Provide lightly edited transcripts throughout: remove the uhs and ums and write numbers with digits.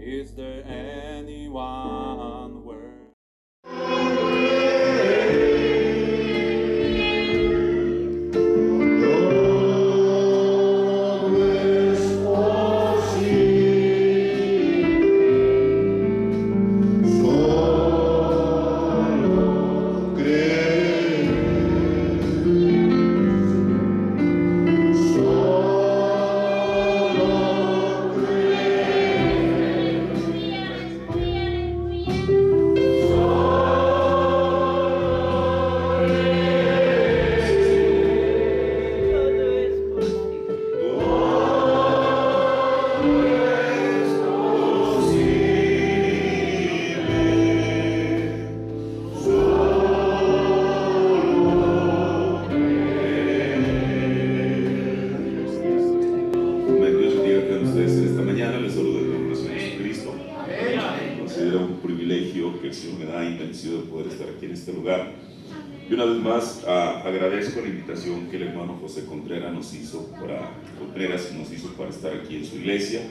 Is there anyone worthy? Y una vez más agradezco la invitación que el hermano José Contreras nos hizo para estar aquí en su iglesia.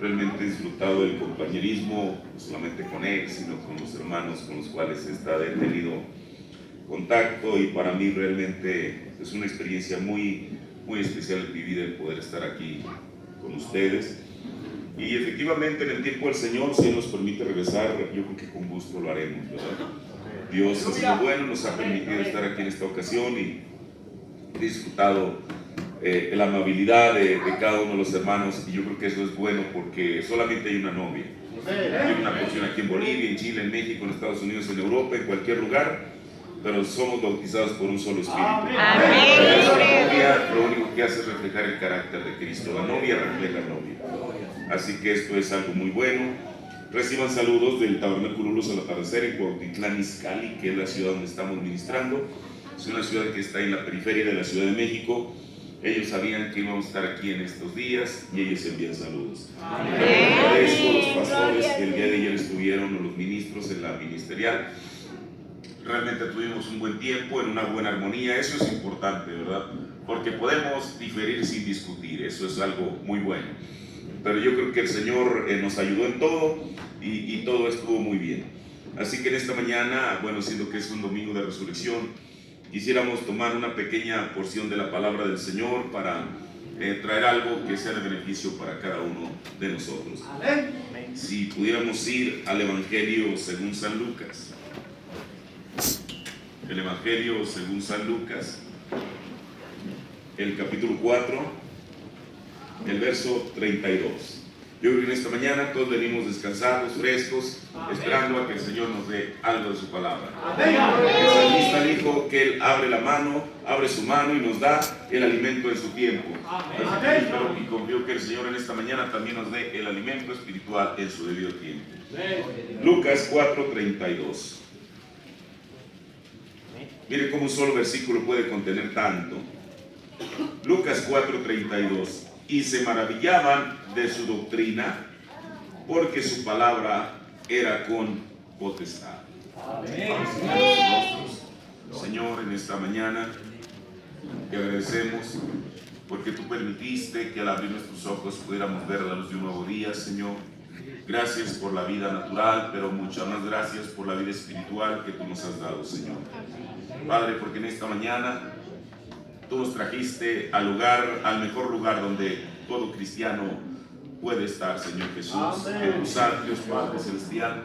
Realmente he disfrutado del compañerismo, no solamente con él, sino con los hermanos con los cuales he tenido contacto, y para mí realmente es una experiencia muy, muy especial en mi vida el poder estar aquí con ustedes. Y efectivamente en el tiempo del Señor, si Él nos permite regresar, yo creo que con gusto lo haremos, ¿verdad? Dios ha sido bueno, nos ha permitido estar aquí en esta ocasión y he disfrutado la amabilidad de cada uno de los hermanos, y yo creo que eso es bueno porque solamente hay una novia. Hay una porción aquí en Bolivia, en Chile, en México, en Estados Unidos, en Europa, en cualquier lugar, pero somos bautizados por un solo Espíritu. Esa novia lo único que hace es reflejar el carácter de Cristo. La novia refleja la novia. Así que esto es algo muy bueno. Reciban saludos del Tabernáculo Luz al Atardecer en Cuautitlán Izcalli, que es la ciudad donde estamos ministrando. Es una ciudad que está en la periferia de la Ciudad de México. Ellos sabían que íbamos a estar aquí en estos días y ellos envían saludos. Agradezco a los pastores que el día de ayer estuvieron, o los ministros en la ministerial. Realmente tuvimos un buen tiempo, en una buena armonía. Eso es importante, ¿verdad? Porque podemos diferir sin discutir. Eso es algo muy bueno. Pero yo creo que el Señor nos ayudó en todo y todo estuvo muy bien. Así que en esta mañana, bueno, siendo que es un domingo de resurrección, quisiéramos tomar una pequeña porción de la palabra del Señor para traer algo que sea de beneficio para cada uno de nosotros. Si pudiéramos ir al Evangelio según San Lucas. El Evangelio según San Lucas, el capítulo 4. El verso 32. Yo creo que en esta mañana todos venimos descansados, frescos, esperando a que el Señor nos dé algo de su palabra. El salmista dijo que Él abre su mano y nos da el alimento en su tiempo. Así que espero y confío que el Señor en esta mañana también nos dé el alimento espiritual en su debido tiempo. Lucas 4:32. Mire cómo un solo versículo puede contener tanto. Lucas 4:32. Y se maravillaban de su doctrina, porque su palabra era con potestad. Señor, en esta mañana te agradecemos porque tú permitiste que al abrir nuestros ojos pudiéramos ver la luz de un nuevo día, Señor. Gracias por la vida natural, pero muchas más gracias por la vida espiritual que tú nos has dado, Señor. Padre, porque en esta mañana tú nos trajiste al mejor lugar donde todo cristiano puede estar, Señor Jesús, en tus atrios, Padre Celestial,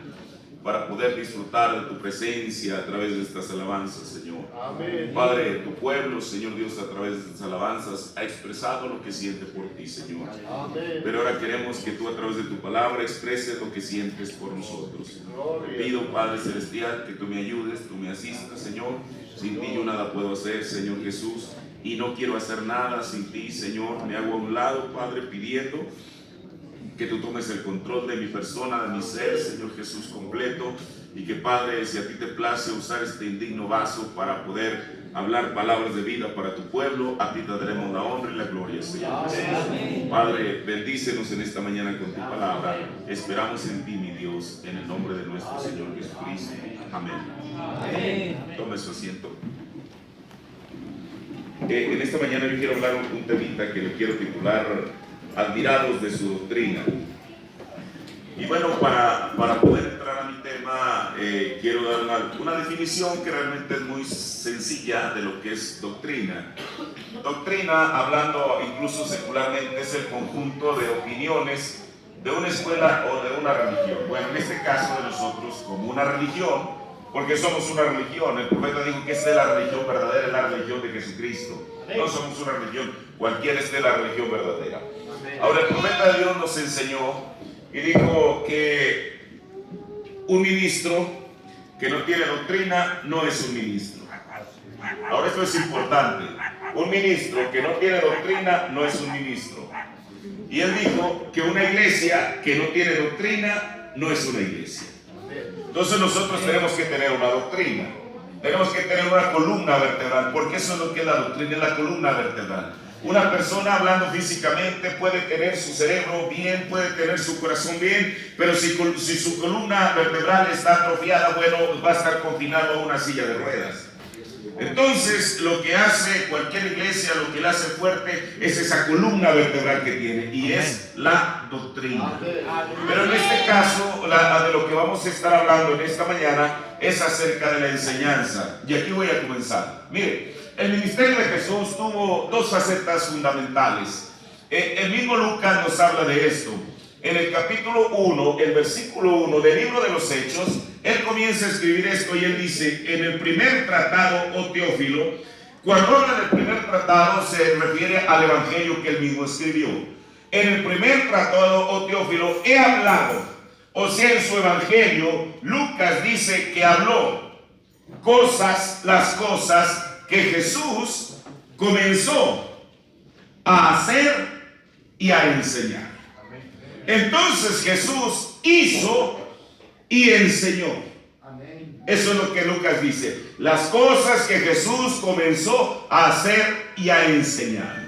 para poder disfrutar de tu presencia a través de estas alabanzas, Señor. Amén. Padre, tu pueblo, Señor Dios, a través de estas alabanzas ha expresado lo que siente por ti, Señor. Amén. Pero ahora queremos que tú a través de tu palabra expreses lo que sientes por nosotros. Te pido, Padre Celestial, que tú me ayudes, tú me asistas, Señor. Sin ti yo nada puedo hacer, Señor Jesús. Y no quiero hacer nada sin ti, Señor. Me hago a un lado, Padre, pidiendo que tú tomes el control de mi persona, de mi ser, Señor Jesús, completo. Y que, Padre, si a ti te place usar este indigno vaso para poder hablar palabras de vida para tu pueblo, a ti te daremos la honra y la gloria, Señor Jesús. Padre, bendícenos en esta mañana con tu palabra. Esperamos en ti, mi Dios, en el nombre de nuestro Señor Jesucristo. Amén. Tome su asiento. En esta mañana yo quiero hablar un temita que le quiero titular Admirados de su doctrina. Y bueno, para poder entrar a mi tema, quiero dar una definición que realmente es muy sencilla de lo que es doctrina. Doctrina, hablando incluso secularmente, es el conjunto de opiniones de una escuela o de una religión. Bueno, en este caso de nosotros, como una religión, porque somos una religión. El profeta dijo que esta es la religión verdadera, es la religión de Jesucristo. No somos una religión, cualquiera es de la religión verdadera. Ahora, el profeta de Dios nos enseñó y dijo que un ministro que no tiene doctrina no es un ministro. Ahora, esto es importante. Un ministro que no tiene doctrina no es un ministro. Y él dijo que una iglesia que no tiene doctrina no es una iglesia. Entonces nosotros tenemos que tener una doctrina. Tenemos que tener una columna vertebral, porque eso es lo que es la doctrina, es la columna vertebral. Una persona, hablando físicamente, puede tener su cerebro bien, puede tener su corazón bien, pero si su columna vertebral está atrofiada, bueno, va a estar confinado a una silla de ruedas. Entonces, lo que hace cualquier iglesia, lo que la hace fuerte, es esa columna vertebral que tiene, y es la doctrina. Pero en este caso, de lo que vamos a estar hablando en esta mañana, es acerca de la enseñanza. Y aquí voy a comenzar. Mire, el ministerio de Jesús tuvo dos facetas fundamentales. El mismo Lucas nos habla de esto. En el capítulo 1, el versículo 1 del libro de los Hechos, él comienza a escribir esto y él dice: en el primer tratado, oh Teófilo. Cuando habla del primer tratado se refiere al evangelio que él mismo escribió. En el primer tratado, oh Teófilo, he hablado. O sea, en su evangelio, Lucas dice que habló las cosas que Jesús comenzó a hacer y a enseñar. Entonces Jesús hizo y enseñó. Eso es lo que Lucas dice. Las cosas que Jesús comenzó a hacer y a enseñar.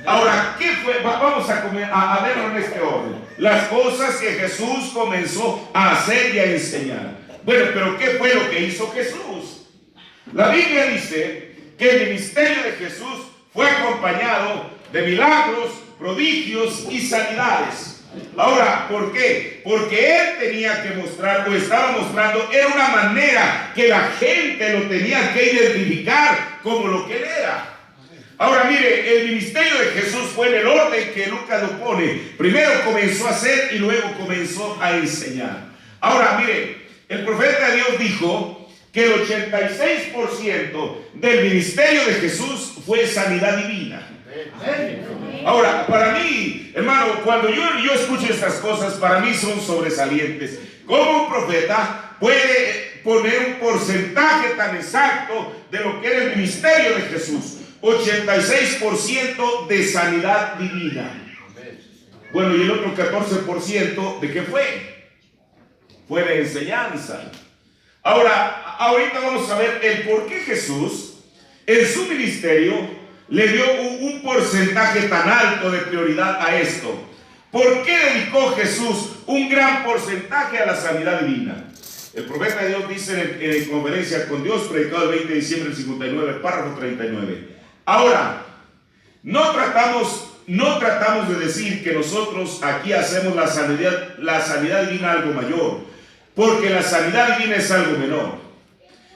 Ahora, ¿qué fue? Vamos a verlo en este orden. Las cosas que Jesús comenzó a hacer y a enseñar. Bueno, pero ¿qué fue lo que hizo Jesús? La Biblia dice que el ministerio de Jesús fue acompañado de milagros, prodigios y sanidades. Ahora, ¿por qué? Porque él tenía que mostrar, o estaba mostrando, era una manera que la gente lo tenía que identificar como lo que él era. Ahora mire, el ministerio de Jesús fue en el orden que Lucas lo pone. Primero comenzó a hacer y luego comenzó a enseñar. Ahora mire, el profeta de Dios dijo que el 86% del ministerio de Jesús fue sanidad divina. Ahora, para mí, hermano, cuando yo escucho estas cosas, para mí son sobresalientes. ¿Cómo un profeta puede poner un porcentaje tan exacto de lo que era el ministerio de Jesús? 86% de sanidad divina. Bueno, y el otro 14% ¿de qué fue? Fue de enseñanza. Ahora, ahorita vamos a ver el por qué Jesús en su ministerio le dio un porcentaje tan alto de prioridad a esto. ¿Por qué dedicó Jesús un gran porcentaje a la sanidad divina? El profeta de Dios dice en Conferencia con Dios, predicado el 20 de diciembre del 59, párrafo 39. Ahora, no tratamos de decir que nosotros aquí hacemos la sanidad divina algo mayor, porque la sanidad divina es algo menor.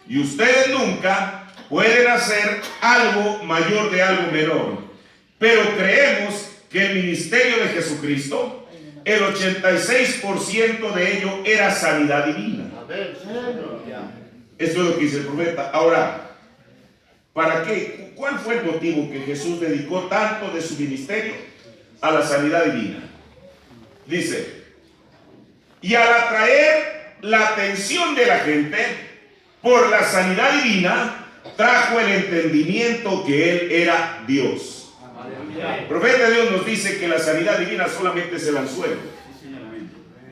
Y ustedes nunca pueden hacer algo mayor de algo menor. Pero creemos que el ministerio de Jesucristo, el 86% de ello era sanidad divina. Esto es lo que dice el profeta. Ahora, ¿para qué? ¿Cuál fue el motivo que Jesús dedicó tanto de su ministerio a la sanidad divina? Dice: y al atraer la atención de la gente por la sanidad divina, trajo el entendimiento que él era Dios. El profeta de Dios nos dice que la sanidad divina solamente es el anzuelo,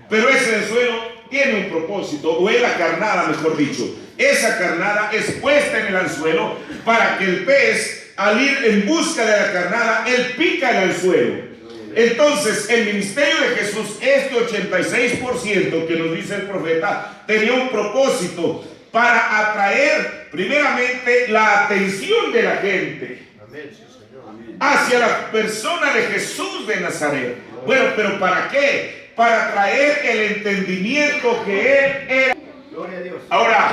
pero ese anzuelo tiene un propósito, o es la carnada, mejor dicho. Esa carnada es puesta en el anzuelo para que el pez, al ir en busca de la carnada, él pica el anzuelo. Entonces, el ministerio de Jesús, este 86% que nos dice el profeta, tenía un propósito para atraer primeramente la atención de la gente hacia la persona de Jesús de Nazaret. Bueno, pero ¿para qué? para traer el entendimiento que él era. Gloria a Dios. Ahora,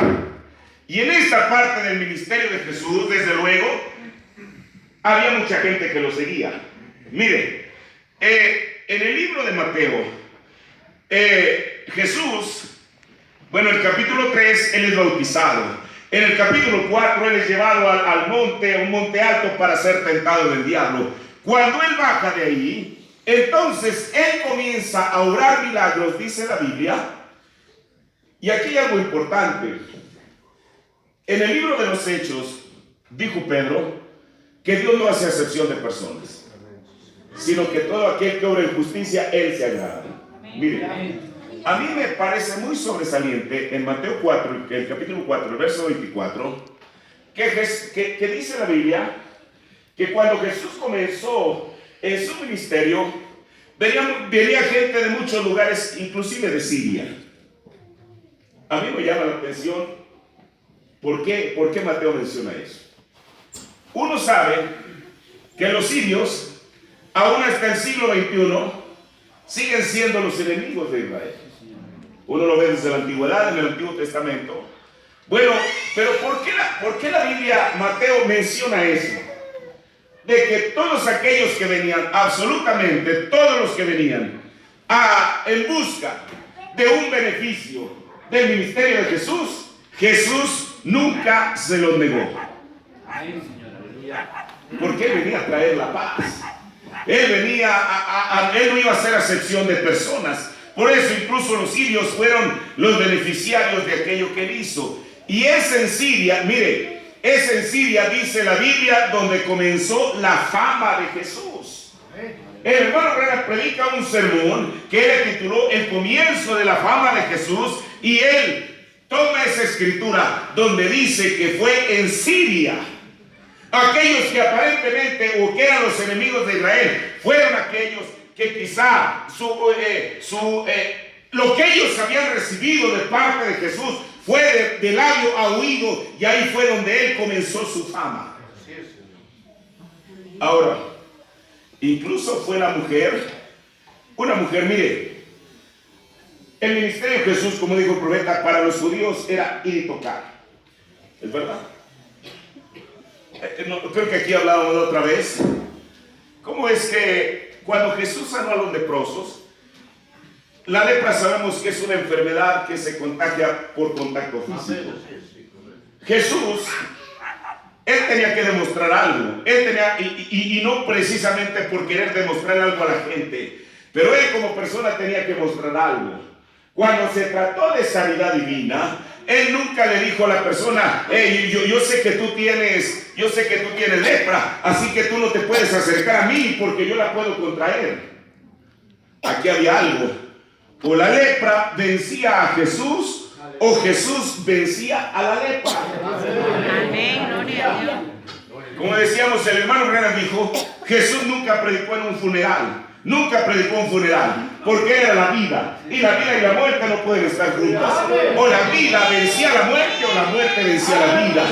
y en esta parte del ministerio de Jesús, desde luego, había mucha gente que lo seguía. Mire, en el libro de Mateo, Jesús, bueno, en el capítulo 3, él es bautizado. En el capítulo 4, él es llevado al monte, a un monte alto, para ser tentado del diablo. Cuando él baja de ahí, entonces él comienza a obrar milagros, dice la Biblia. Y aquí hay algo importante. En el libro de los Hechos, dijo Pedro, que Dios no hace acepción de personas, sino que todo aquel que obra en justicia, él se agrada. Mire, a mí me parece muy sobresaliente en Mateo 4, el capítulo 4, el verso 24, que dice la Biblia que cuando Jesús comenzó en su ministerio, venía gente de muchos lugares, inclusive de Siria. A mí me llama la atención, ¿por qué Mateo menciona eso? Uno sabe que los sirios, aún hasta el siglo XXI, siguen siendo los enemigos de Israel. Uno lo ve desde la antigüedad, en el Antiguo Testamento. Bueno, pero ¿por qué la Biblia, Mateo, menciona eso? De que todos aquellos que venían, absolutamente todos los que venían en busca de un beneficio del ministerio de Jesús, Jesús nunca se los negó. Porque él venía a traer la paz. Él no iba a hacer acepción de personas. Por eso incluso los sirios fueron los beneficiarios de aquello que él hizo. Y es en Siria, mire, es en Siria, dice la Biblia, donde comenzó la fama de Jesús. El hermano Branham predica un sermón que él tituló El comienzo de la fama de Jesús, y él toma esa escritura donde dice que fue en Siria. Aquellos que aparentemente o que eran los enemigos de Israel fueron aquellos que quizá lo que ellos habían recibido de parte de Jesús fue de labio a oído, y ahí fue donde él comenzó su fama. Ahora, incluso fue una mujer, mire, el ministerio de Jesús, como dijo el profeta, para los judíos era ir y tocar. ¿Es verdad? Creo que aquí hablábamos otra vez. ¿Cómo es que cuando Jesús sanó a los leprosos, la lepra sabemos que es una enfermedad que se contagia por contacto físico? Jesús, él tenía que demostrar algo. Él tenía, y no precisamente por querer demostrar algo a la gente, pero él como persona tenía que mostrar algo. Cuando se trató de sanidad divina, él nunca le dijo a la persona: hey, yo sé que tú tienes lepra, así que tú no te puedes acercar a mí porque yo la puedo contraer. Aquí había algo: o la lepra vencía a Jesús, o Jesús vencía a la lepra. Amén, gloria a Dios. Como decíamos, el hermano Branham dijo: Jesús nunca predicó en un funeral. Nunca predicó un funeral, porque era la vida, y la vida y la muerte no pueden estar juntas. O la vida vencía a la muerte, o la muerte vencía a la vida.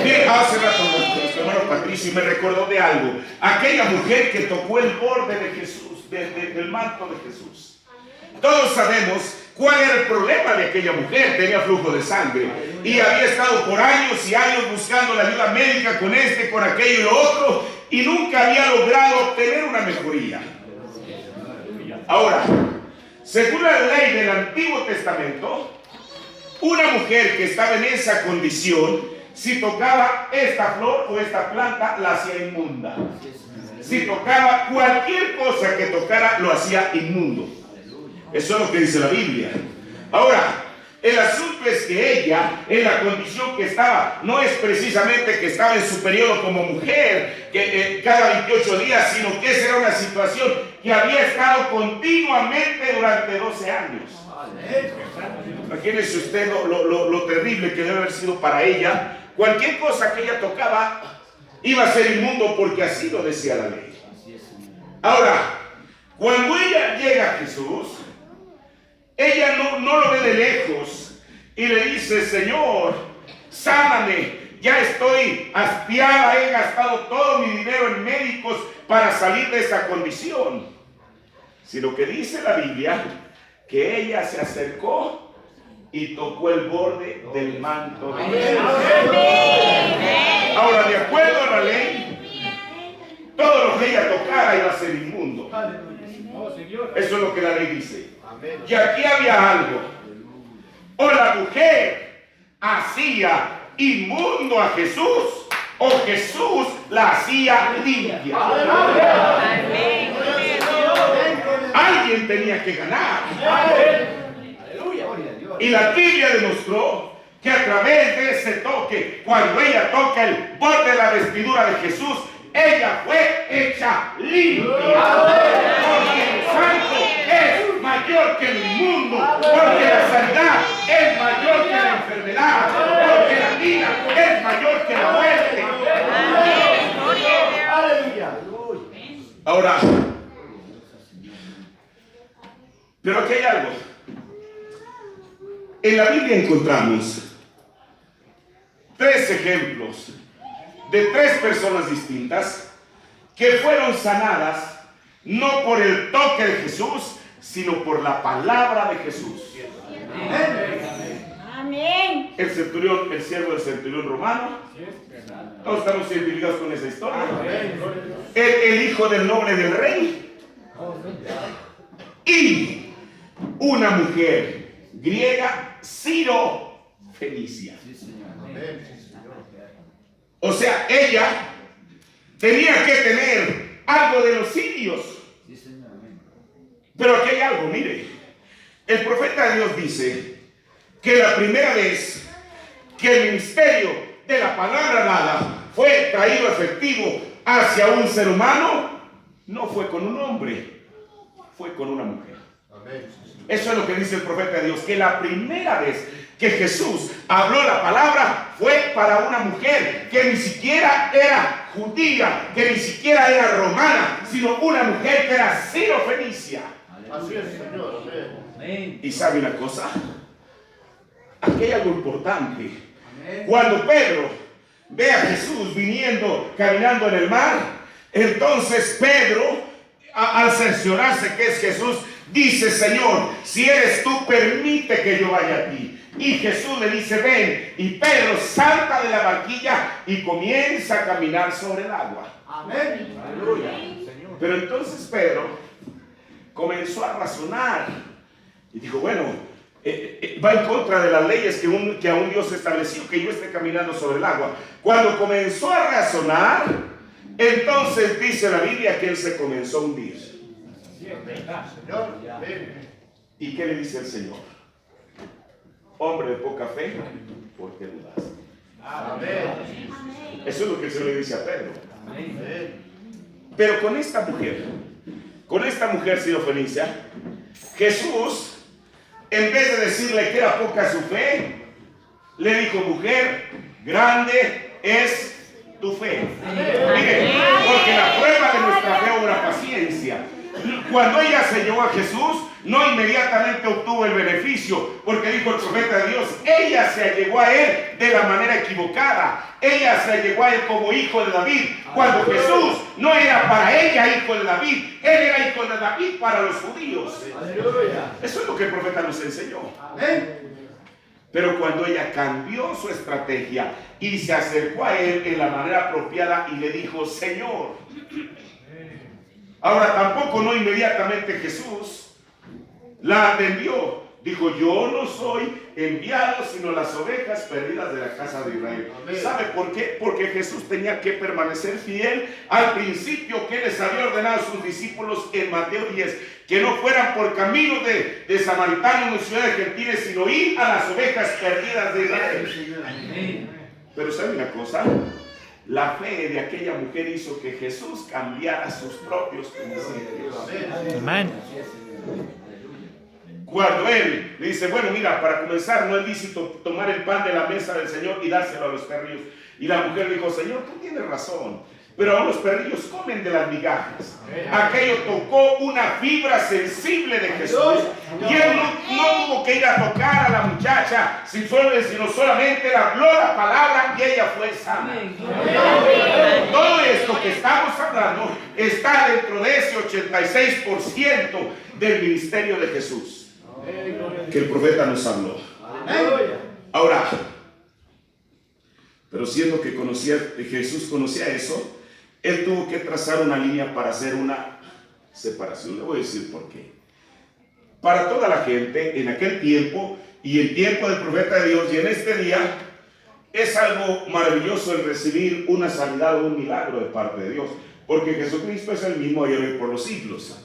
Bien, hace rato nuestro hermano Patricio me recordó de algo: aquella mujer que tocó el borde de Jesús, del manto de Jesús. Todos sabemos cuál era el problema de aquella mujer. Tenía flujo de sangre y había estado por años y años buscando la ayuda médica con con aquello y lo otro, y nunca había logrado obtener una mejoría. Ahora, según la ley del Antiguo Testamento, una mujer que estaba en esa condición, si tocaba esta flor o esta planta, la hacía inmunda. Si tocaba cualquier cosa que tocara, lo hacía inmundo. Eso es lo que dice la Biblia. Ahora, el asunto es que ella, en la condición que estaba, no es precisamente que estaba en su periodo como mujer, que cada 28 días, sino que esa era una situación que había estado continuamente durante 12 años. Imagínese usted lo terrible que debe haber sido para ella. Cualquier cosa que ella tocaba iba a ser inmundo, porque así lo decía la ley. Ahora, cuando ella llega a Jesús, ella no lo ve de lejos y le dice: Señor, sáname, ya estoy hastiada, he gastado todo mi dinero en médicos para salir de esta condición. sino que dice la Biblia que ella se acercó y tocó el borde del manto de Jesús. Ahora, de acuerdo a la ley, todo lo que ella tocara iba a ser inmundo. Eso es lo que la ley dice. Y aquí había algo. O la mujer hacía inmundo a Jesús, o Jesús la hacía limpia. Alguien tenía que ganar. Y la Biblia demostró que a través de ese toque, cuando ella toca el borde de la vestidura de Jesús, ella fue hecha limpia. Porque el santo es mayor que el inmundo, porque la sanidad es mayor que la enfermedad, porque la vida es mayor que la muerte. Ahora, pero aquí hay algo. En la Biblia encontramos 3 ejemplos de 3 personas distintas que fueron sanadas no por el toque de Jesús, sino por la palabra de Jesús. Amén. El centurión, el siervo del centurión romano. Todos estamos identificados con esa historia. El hijo del noble del rey. Y una mujer griega, Ciro Fenicia. O sea, ella tenía que tener algo de los sirios. Pero aquí hay algo, mire. El profeta de Dios dice que la primera vez que el ministerio de la palabra dada fue traído efectivo hacia un ser humano, no fue con un hombre, fue con una mujer. Eso es lo que dice el profeta de Dios, que la primera vez que Jesús habló la palabra fue para una mujer que ni siquiera era judía, que ni siquiera era romana, sino una mujer que era sirofenicia. Así es, Señor. Amén. Y sabe una cosa, aquí hay algo importante. Cuando Pedro ve a Jesús viniendo, caminando en el mar, entonces Pedro, al cerciorarse que es Jesús, dice: Señor, si eres tú, permite que yo vaya a ti. Y Jesús le dice: ven. Y Pedro salta de la barquilla y comienza a caminar sobre el agua. Amén. Aleluya. Pero entonces Pedro comenzó a razonar y dijo: bueno, va en contra de las leyes que aún Dios estableció, que yo esté caminando sobre el agua. Cuando comenzó a razonar, entonces dice la Biblia que él se comenzó a hundir. Señor. Amén. ¿Y qué le dice el Señor? Hombre de poca fe, ¿por qué dudaste? Amén. Eso es lo que el Señor le dice a Pedro. Amén. Pero con esta mujer sirofenicia, Jesús, en vez de decirle que era poca su fe, le dijo: mujer, grande es tu fe. Mire, porque la prueba de nuestra fe obra paciencia. Cuando ella se llevó a Jesús, no inmediatamente obtuvo el beneficio, porque dijo el profeta de Dios: ella se allegó a él de la manera equivocada. Ella se allegó a él como hijo de David, cuando Jesús no era para ella hijo de David, él era hijo de David para los judíos. Eso es lo que el profeta nos enseñó. Pero cuando ella cambió su estrategia y se acercó a él en la manera apropiada y le dijo: Señor. Ahora tampoco no inmediatamente Jesús la atendió. Dijo: yo no soy enviado sino las ovejas perdidas de la casa de Israel. Amén. ¿Sabe por qué? Porque Jesús tenía que permanecer fiel al principio que les había ordenado a sus discípulos en Mateo 10, que no fueran por camino de samaritanos ni ciudades gentiles, sino ir a las ovejas perdidas de Israel. Amén. Pero ¿sabe una cosa? La fe de aquella mujer hizo que Jesús cambiara sus propios principios. Amén. Cuando él le dice: bueno, mira, para comenzar no es lícito tomar el pan de la mesa del Señor y dárselo a los perrillos. Y la mujer dijo: Señor, tú tienes razón. pero aún los perrillos comen de las migajas. Aquello tocó una fibra sensible de Jesús, y él no tuvo que ir a tocar a la muchacha, sino solamente le habló la palabra y ella fue sana. Todo esto que estamos hablando está dentro de ese 86% del ministerio de Jesús que el profeta nos habló. Ahora, pero siendo que Jesús conocía eso, él tuvo que trazar una línea para hacer una separación. Le voy a decir por qué. Para toda la gente en aquel tiempo y el tiempo del profeta de Dios y en este día, es algo maravilloso el recibir una sanidad o un milagro de parte de Dios, porque Jesucristo es el mismo ayer y por los siglos.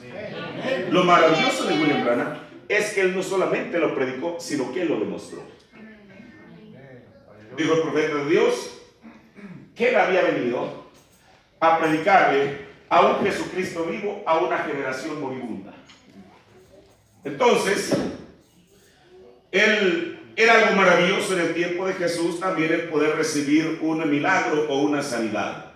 Lo maravilloso de William Branham es que él no solamente lo predicó, sino que él lo demostró. Dijo el profeta de Dios que él había venido a predicarle a un Jesucristo vivo a una generación moribunda. Entonces, era algo maravilloso en el tiempo de Jesús también el poder recibir un milagro o una sanidad.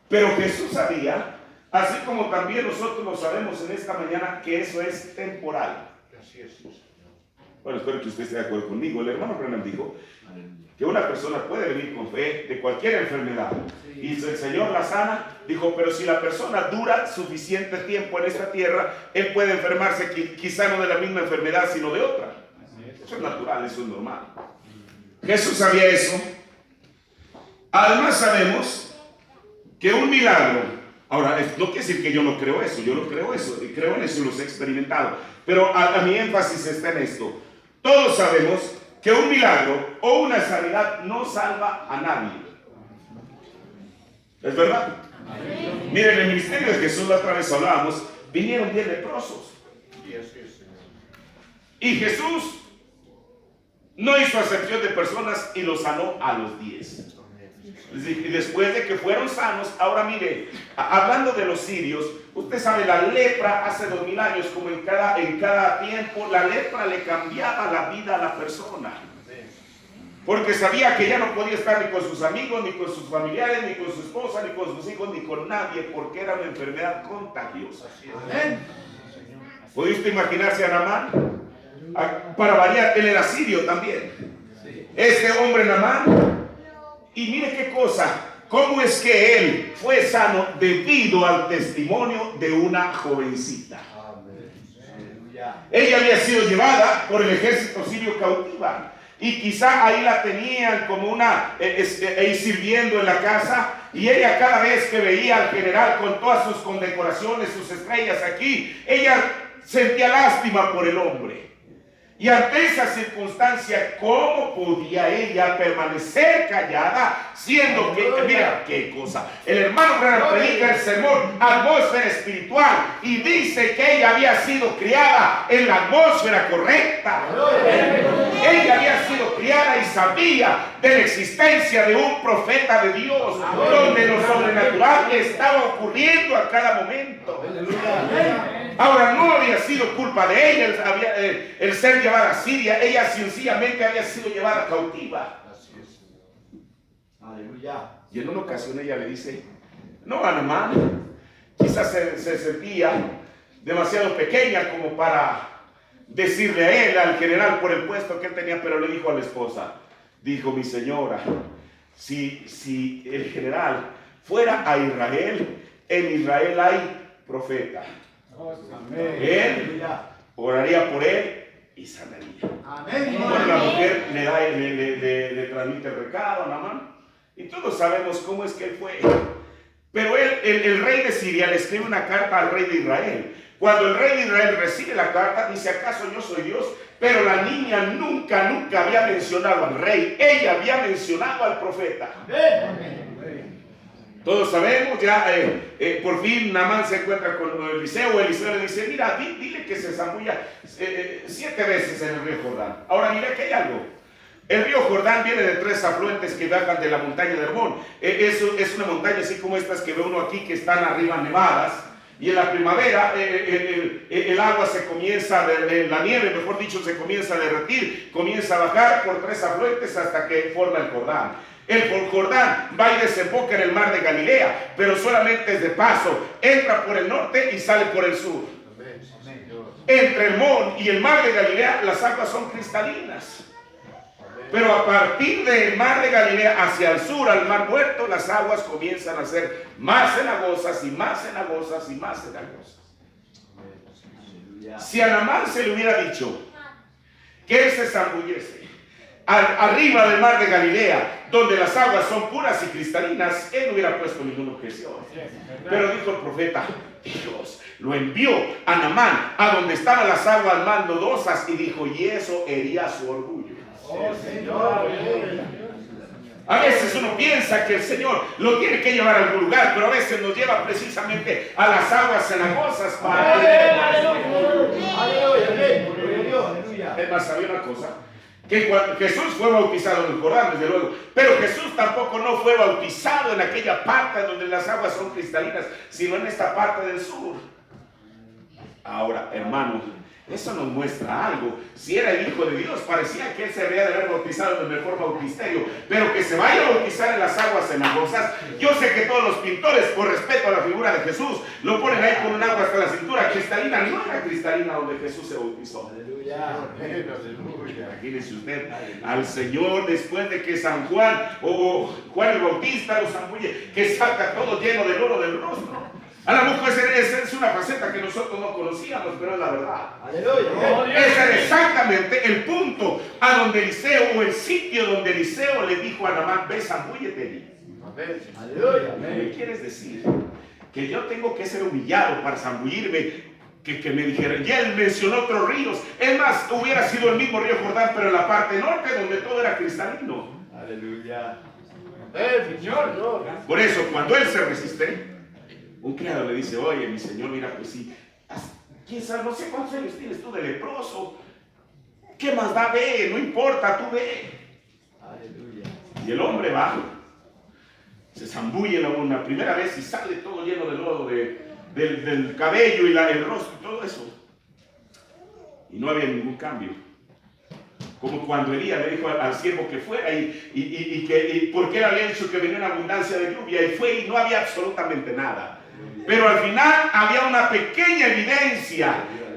Pero Jesús sabía, así como también nosotros lo sabemos en esta mañana, que eso es temporal. Bueno, espero que usted esté de acuerdo conmigo. El hermano Branham dijo que una persona puede venir con fe de cualquier enfermedad y si el Señor la sana, dijo, pero si la persona dura suficiente tiempo en esta tierra, él puede enfermarse quizá no de la misma enfermedad sino de otra. Eso es natural, eso es normal. Jesús sabía eso. Además sabemos que un milagro, ahora no quiere decir que yo no creo eso, yo no creo eso, y creo en eso y los he experimentado, pero a mi énfasis está en esto. Todos sabemos que un milagro o una sanidad no salva a nadie. ¿Es verdad? Miren, en el ministerio de Jesús, la otra vez hablábamos, vinieron 10 leprosos. Y Jesús no hizo acepción de personas y los sanó a los 10. Y después de que fueron sanos, ahora mire, hablando de los sirios, usted sabe, la lepra hace 2000 años, como en cada tiempo, la lepra le cambiaba la vida a la persona. Porque sabía que ya no podía estar ni con sus amigos, ni con sus familiares, ni con su esposa, ni con sus hijos, ni con nadie, porque era una enfermedad contagiosa. ¿Puede usted imaginarse a Naamán? Para variar, él era sirio también. Este hombre Naamán, y mire qué cosa, cómo es que él fue sano debido al testimonio de una jovencita. Ella había sido llevada por el ejército sirio cautiva. Y quizá ahí la tenían como ahí sirviendo en la casa, y ella cada vez que veía al general con todas sus condecoraciones, sus estrellas aquí, ella sentía lástima por el hombre. Y ante esa circunstancia, ¿cómo podía ella permanecer callada? Siendo que, mira qué cosa, el hermano Branham predica el sermón atmósfera espiritual y dice que ella había sido criada en la atmósfera correcta. Ella había sido criada y sabía de la existencia de un profeta de Dios, donde lo sobrenatural estaba ocurriendo a cada momento. Ahora, no había sido culpa de ella el ser llevada a Siria, ella sencillamente había sido llevada cautiva. Aleluya. Y en una ocasión ella le dice, no, Naamán, quizás se sentía demasiado pequeña como para decirle a él, al general, por el puesto que él tenía, pero le dijo a la esposa, dijo, mi señora, si el general fuera a Israel, en Israel hay profeta. Él oraría por él y sanaría. Bueno, la mujer le transmite el recado a Naamán y todos sabemos cómo es que él fue. Pero el rey de Siria le escribe una carta al rey de Israel. Cuando el rey de Israel recibe la carta, dice, ¿acaso yo soy Dios? Pero la niña nunca había mencionado al rey, ella había mencionado al profeta. Todos sabemos, ya por fin Naamán se encuentra con Eliseo le dice, mira, dile que se zambulla 7 veces en el río Jordán. Ahora mira que hay algo. El río Jordán viene de 3 afluentes que bajan de la montaña de Hermón. Es una montaña así como estas que ve uno aquí que están arriba nevadas. Y en la primavera el agua se comienza, la nieve mejor dicho, se comienza a derretir, comienza a bajar por 3 afluentes hasta que forma el Jordán. El Jordán va y desemboca en el mar de Galilea, pero solamente es de paso. Entra por el norte y sale por el sur. Entre el Mon y el mar de Galilea las aguas son cristalinas. Pero a partir del mar de Galilea hacia el sur, al mar muerto, las aguas comienzan a ser más cenagosas y más cenagosas y más cenagosas. Si a Naamán se le hubiera dicho que él se zambullese arriba del mar de Galilea, donde las aguas son puras y cristalinas, él no hubiera puesto ninguna objeción. Pero dijo el profeta, Dios lo envió a Naamán, a donde estaban las aguas más lodosas, y dijo, y eso hería su orgullo. A veces uno piensa que el Señor lo tiene que llevar a algún lugar, pero a veces nos lleva precisamente a las aguas cenagosas para... Es más, ¿sabía una cosa? Que Jesús fue bautizado en el Jordán, desde luego, pero Jesús tampoco no fue bautizado en aquella parte donde las aguas son cristalinas, sino en esta parte del sur. Ahora, hermano, eso nos muestra algo. Si era el Hijo de Dios, parecía que él se habría de haber bautizado en el mejor bautisterio, pero que se vaya a bautizar en las aguas cenagosas. Yo sé que todos los pintores, por respeto a la figura de Jesús, lo ponen ahí con un agua hasta la cintura cristalina. No era cristalina donde Jesús se bautizó. Imagínese usted al Señor después de que San Juan o Juan el Bautista lo zambulle, que saca todo lleno del oro del rostro. A lo mejor esa es una faceta que nosotros no conocíamos, pero es la verdad. Ese era exactamente el punto a donde Eliseo, o el sitio donde Eliseo le dijo a Naamán, ve, zambúllete. ¿Me quieres decir que yo tengo que ser humillado para zambullirme? Que me dijeran, ya él mencionó otros ríos. Es más, hubiera sido el mismo río Jordán, pero en la parte norte donde todo era cristalino. Aleluya. Por eso, cuando él se resiste, un criado le dice, oye, mi señor, mira, pues sí, quién sabe, no sé cuántos años tienes tú de leproso. ¿Qué más da? Ve, no importa, tú ve. Aleluya. Y el hombre va, se zambulle la primera vez y sale todo lleno de lodo del cabello y el rostro y todo eso. Y no había ningún cambio. Como cuando Elías le dijo al siervo que fuera y porque él había dicho que venía una abundancia de lluvia, y fue y no había absolutamente nada. Pero al final había una pequeña evidencia,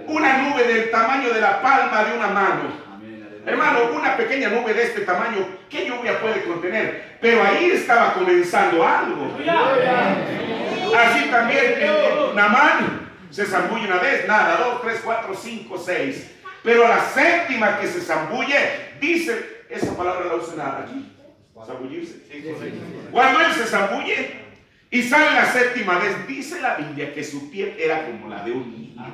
una nube del tamaño de la palma de una mano. Hermano, una pequeña nube de este tamaño, ¿qué lluvia puede contener? Pero ahí estaba comenzando algo. Así también Naamán se zambulle una vez, nada, 2, 3, 4, 5, 6. Pero a la séptima que se zambulle, dice, esa palabra la usan aquí, zambullirse. Cuando él se zambulle y sale la séptima vez, dice la Biblia que su piel era como la de un niño.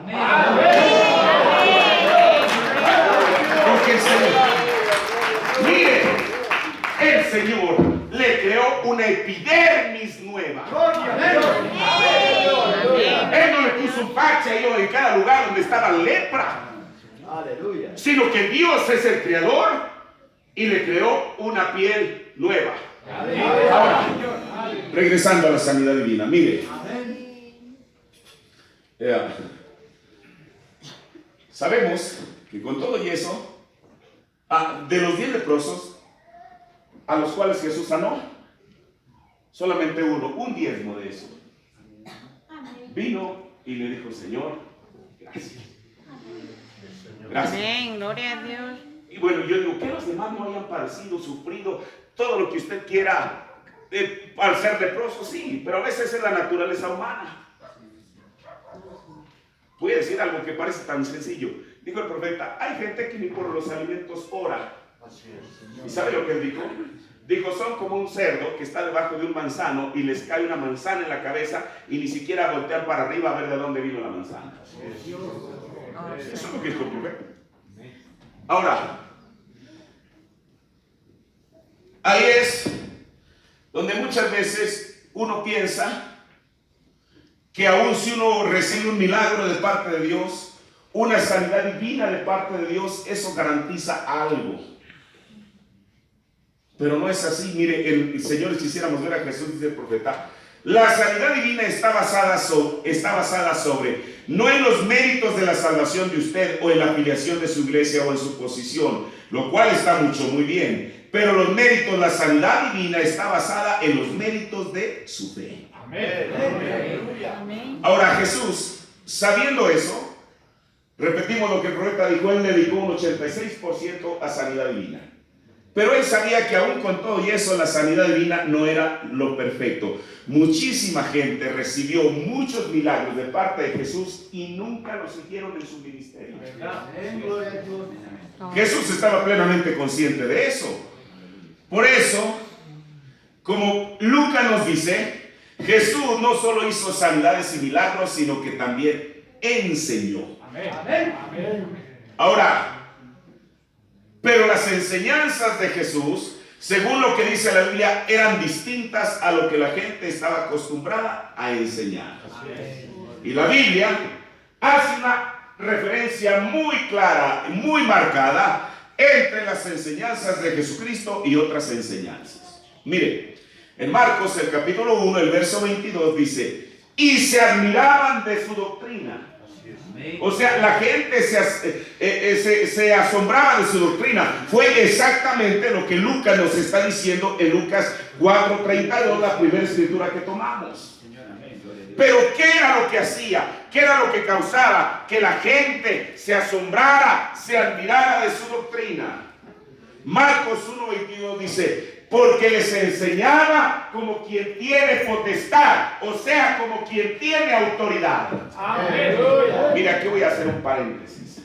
Porque el Señor, mire, el Señor le creó una epidermis nueva. Él no le puso un parche ahí en cada lugar donde estaba lepra. Aleluya. Sino que Dios es el creador y le creó una piel nueva. Ahora, regresando a la sanidad divina, mire, sabemos que con todo y eso, de los 10 leprosos a los cuales Jesús sanó, solamente uno, un diezmo de eso, vino y le dijo, Señor, gracias. Gracias. Amén, gloria a Dios. Y bueno, yo digo, que los demás no hayan padecido, sufrido todo lo que usted quiera al ser leproso, sí, pero a veces es la naturaleza humana. Voy a decir algo que parece tan sencillo. Dijo el profeta, hay gente que ni por los alimentos ora. ¿Y sabe lo que él dijo? Dijo, son como un cerdo que está debajo de un manzano y les cae una manzana en la cabeza y ni siquiera voltean para arriba a ver de dónde vino la manzana. Eso es lo que dijo el profeta. Ahora, ahí es donde muchas veces uno piensa que aun si uno recibe un milagro de parte de Dios, una sanidad divina de parte de Dios, eso garantiza algo. Pero no es así. Mire, señores, quisiéramos ver a Jesús, dice el profeta, la sanidad divina está basada sobre, no en los méritos de la salvación de usted o en la afiliación de su iglesia o en su posición, lo cual está muy bien, pero los méritos, la sanidad divina está basada en los méritos de su fe. Amén. Ahora Jesús, sabiendo eso, repetimos lo que el profeta dijo, él dedicó un 86% a sanidad divina. Pero él sabía que aún con todo y eso la sanidad divina no era lo perfecto. Muchísima gente recibió muchos milagros de parte de Jesús y nunca lo siguieron en su ministerio. Jesús estaba plenamente consciente de eso. Por eso, como Lucas nos dice, Jesús no solo hizo sanidades y milagros, sino que también enseñó. Ahora, pero las enseñanzas de Jesús, según lo que dice la Biblia, eran distintas a lo que la gente estaba acostumbrada a enseñar. Y la Biblia hace una referencia muy clara y muy marcada entre las enseñanzas de Jesucristo y otras enseñanzas. Mire, en Marcos, el capítulo 1, el verso 22 dice, y se admiraban de su doctrina. O sea, la gente se asombraba de su doctrina. Fue exactamente lo que Lucas nos está diciendo en Lucas 4:32, la primera escritura que tomamos. Pero ¿qué era lo que hacía? ¿Qué era lo que causaba que la gente se asombrara, se admirara de su doctrina? Marcos 1:22 dice, porque les enseñaba como quien tiene potestad, o sea, como quien tiene autoridad. Aleluya. Mira, aquí voy a hacer un paréntesis.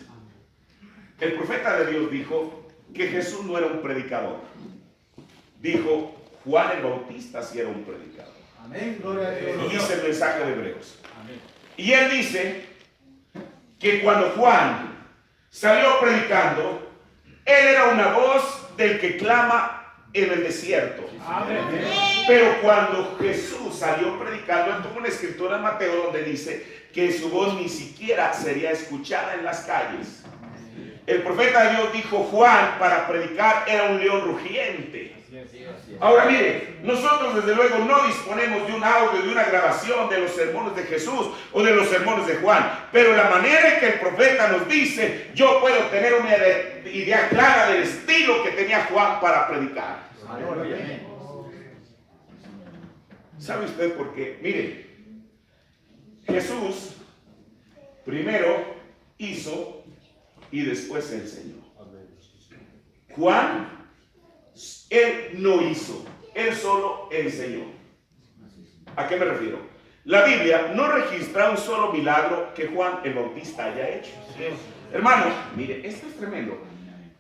El profeta de Dios dijo que Jesús no era un predicador. Dijo, Juan el Bautista sí era un predicador. Amén, gloria a Dios. Lo dice el mensaje de Hebreos. Amén. Y él dice que cuando Juan salió predicando, él era una voz del que clama en el desierto. Amén. Pero cuando Jesús salió predicando, él tomó una escritura en Mateo donde dice que su voz ni siquiera sería escuchada en las calles. El profeta de Dios dijo, Juan para predicar era un león rugiente. Ahora mire, nosotros desde luego no disponemos de un audio, de una grabación de los sermones de Jesús o de los sermones de Juan, pero la manera en que el profeta nos dice, yo puedo tener una idea clara del estilo que tenía Juan para predicar. ¿Sabe usted por qué? Mire, Jesús primero hizo y después enseñó. Juan, él no hizo, él solo enseñó. ¿A qué me refiero? La Biblia no registra un solo milagro que Juan el Bautista haya hecho. Hermano, mire, esto es tremendo.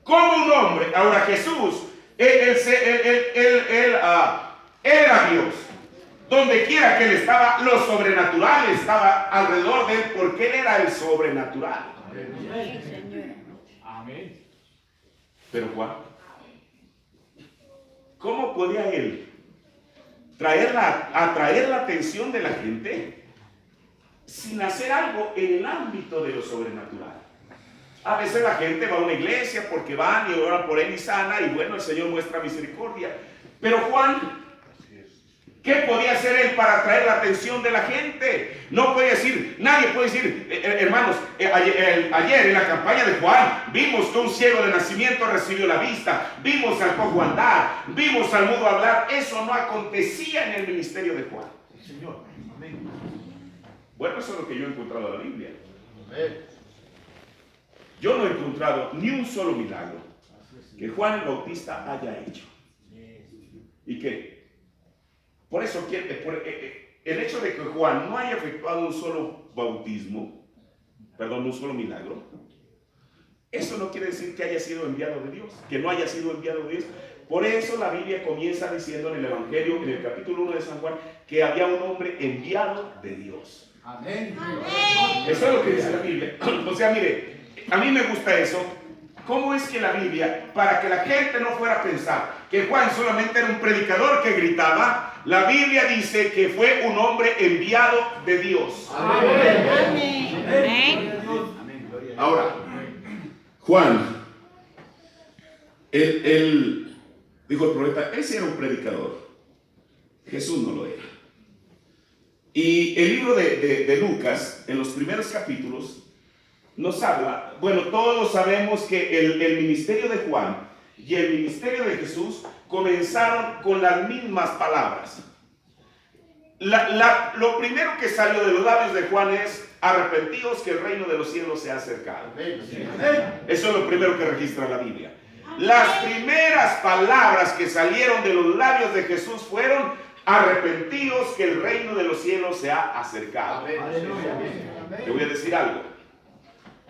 Como un hombre, ahora Jesús, él era Dios. Donde quiera que él estaba, lo sobrenatural estaba alrededor de él, porque él era el sobrenatural. Amén. Pero Juan, ¿cómo podía él atraer la atención de la gente sin hacer algo en el ámbito de lo sobrenatural? A veces la gente va a una iglesia porque van y oran por él y sana, y bueno, el Señor muestra misericordia. Pero Juan, ¿qué podía hacer él para atraer la atención de la gente? No podía decir, nadie puede decir, hermanos, ayer en la campaña de Juan vimos que un ciego de nacimiento recibió la vista, vimos al cojo andar, vimos al mudo hablar. Eso no acontecía en el ministerio de Juan. Señor, amén. Bueno, eso es lo que yo he encontrado en la Biblia. Yo no he encontrado ni un solo milagro que Juan el Bautista haya hecho. ¿Y qué? Por eso, el hecho de que Juan no haya efectuado un solo bautismo, un solo milagro, eso no quiere decir que haya sido enviado de Dios, que no haya sido enviado de Dios. Por eso la Biblia comienza diciendo en el Evangelio, en el capítulo 1 de San Juan, que había un hombre enviado de Dios. Amén. Eso es lo que dice la Biblia. O sea, mire, a mí me gusta eso. ¿Cómo es que la Biblia, para que la gente no fuera a pensar que Juan solamente era un predicador que gritaba, la Biblia dice que fue un hombre enviado de Dios? Amén. Amén. Ahora, Juan, él dijo el profeta, él sí era un predicador. Jesús no lo era. Y el libro de Lucas, en los primeros capítulos, nos habla, bueno, todos sabemos que el ministerio de Juan y el ministerio de Jesús comenzaron con las mismas palabras. Lo primero que salió de los labios de Juan es: arrepentíos, que el reino de los cielos se ha acercado. Eso es lo primero que registra la Biblia. Las primeras palabras que salieron de los labios de Jesús fueron: arrepentíos, que el reino de los cielos se ha acercado. Te voy a decir algo.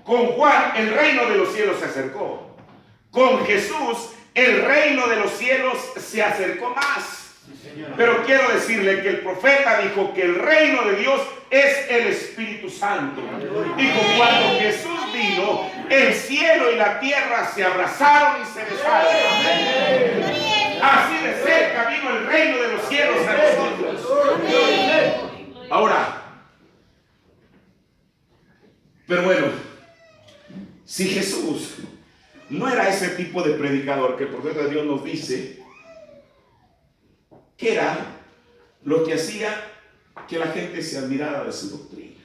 Con Juan el reino de los cielos se acercó. Con Jesús el reino de los cielos se acercó más. Pero quiero decirle que el profeta dijo que el reino de Dios es el Espíritu Santo. Dijo: cuando Jesús vino, el cielo y la tierra se abrazaron y se besaron. Así de cerca vino el reino de los cielos a nosotros. Ahora, pero bueno, si Jesús no era ese tipo de predicador que el profeta de Dios nos dice, ¿qué era lo que hacía que la gente se admirara de su doctrina?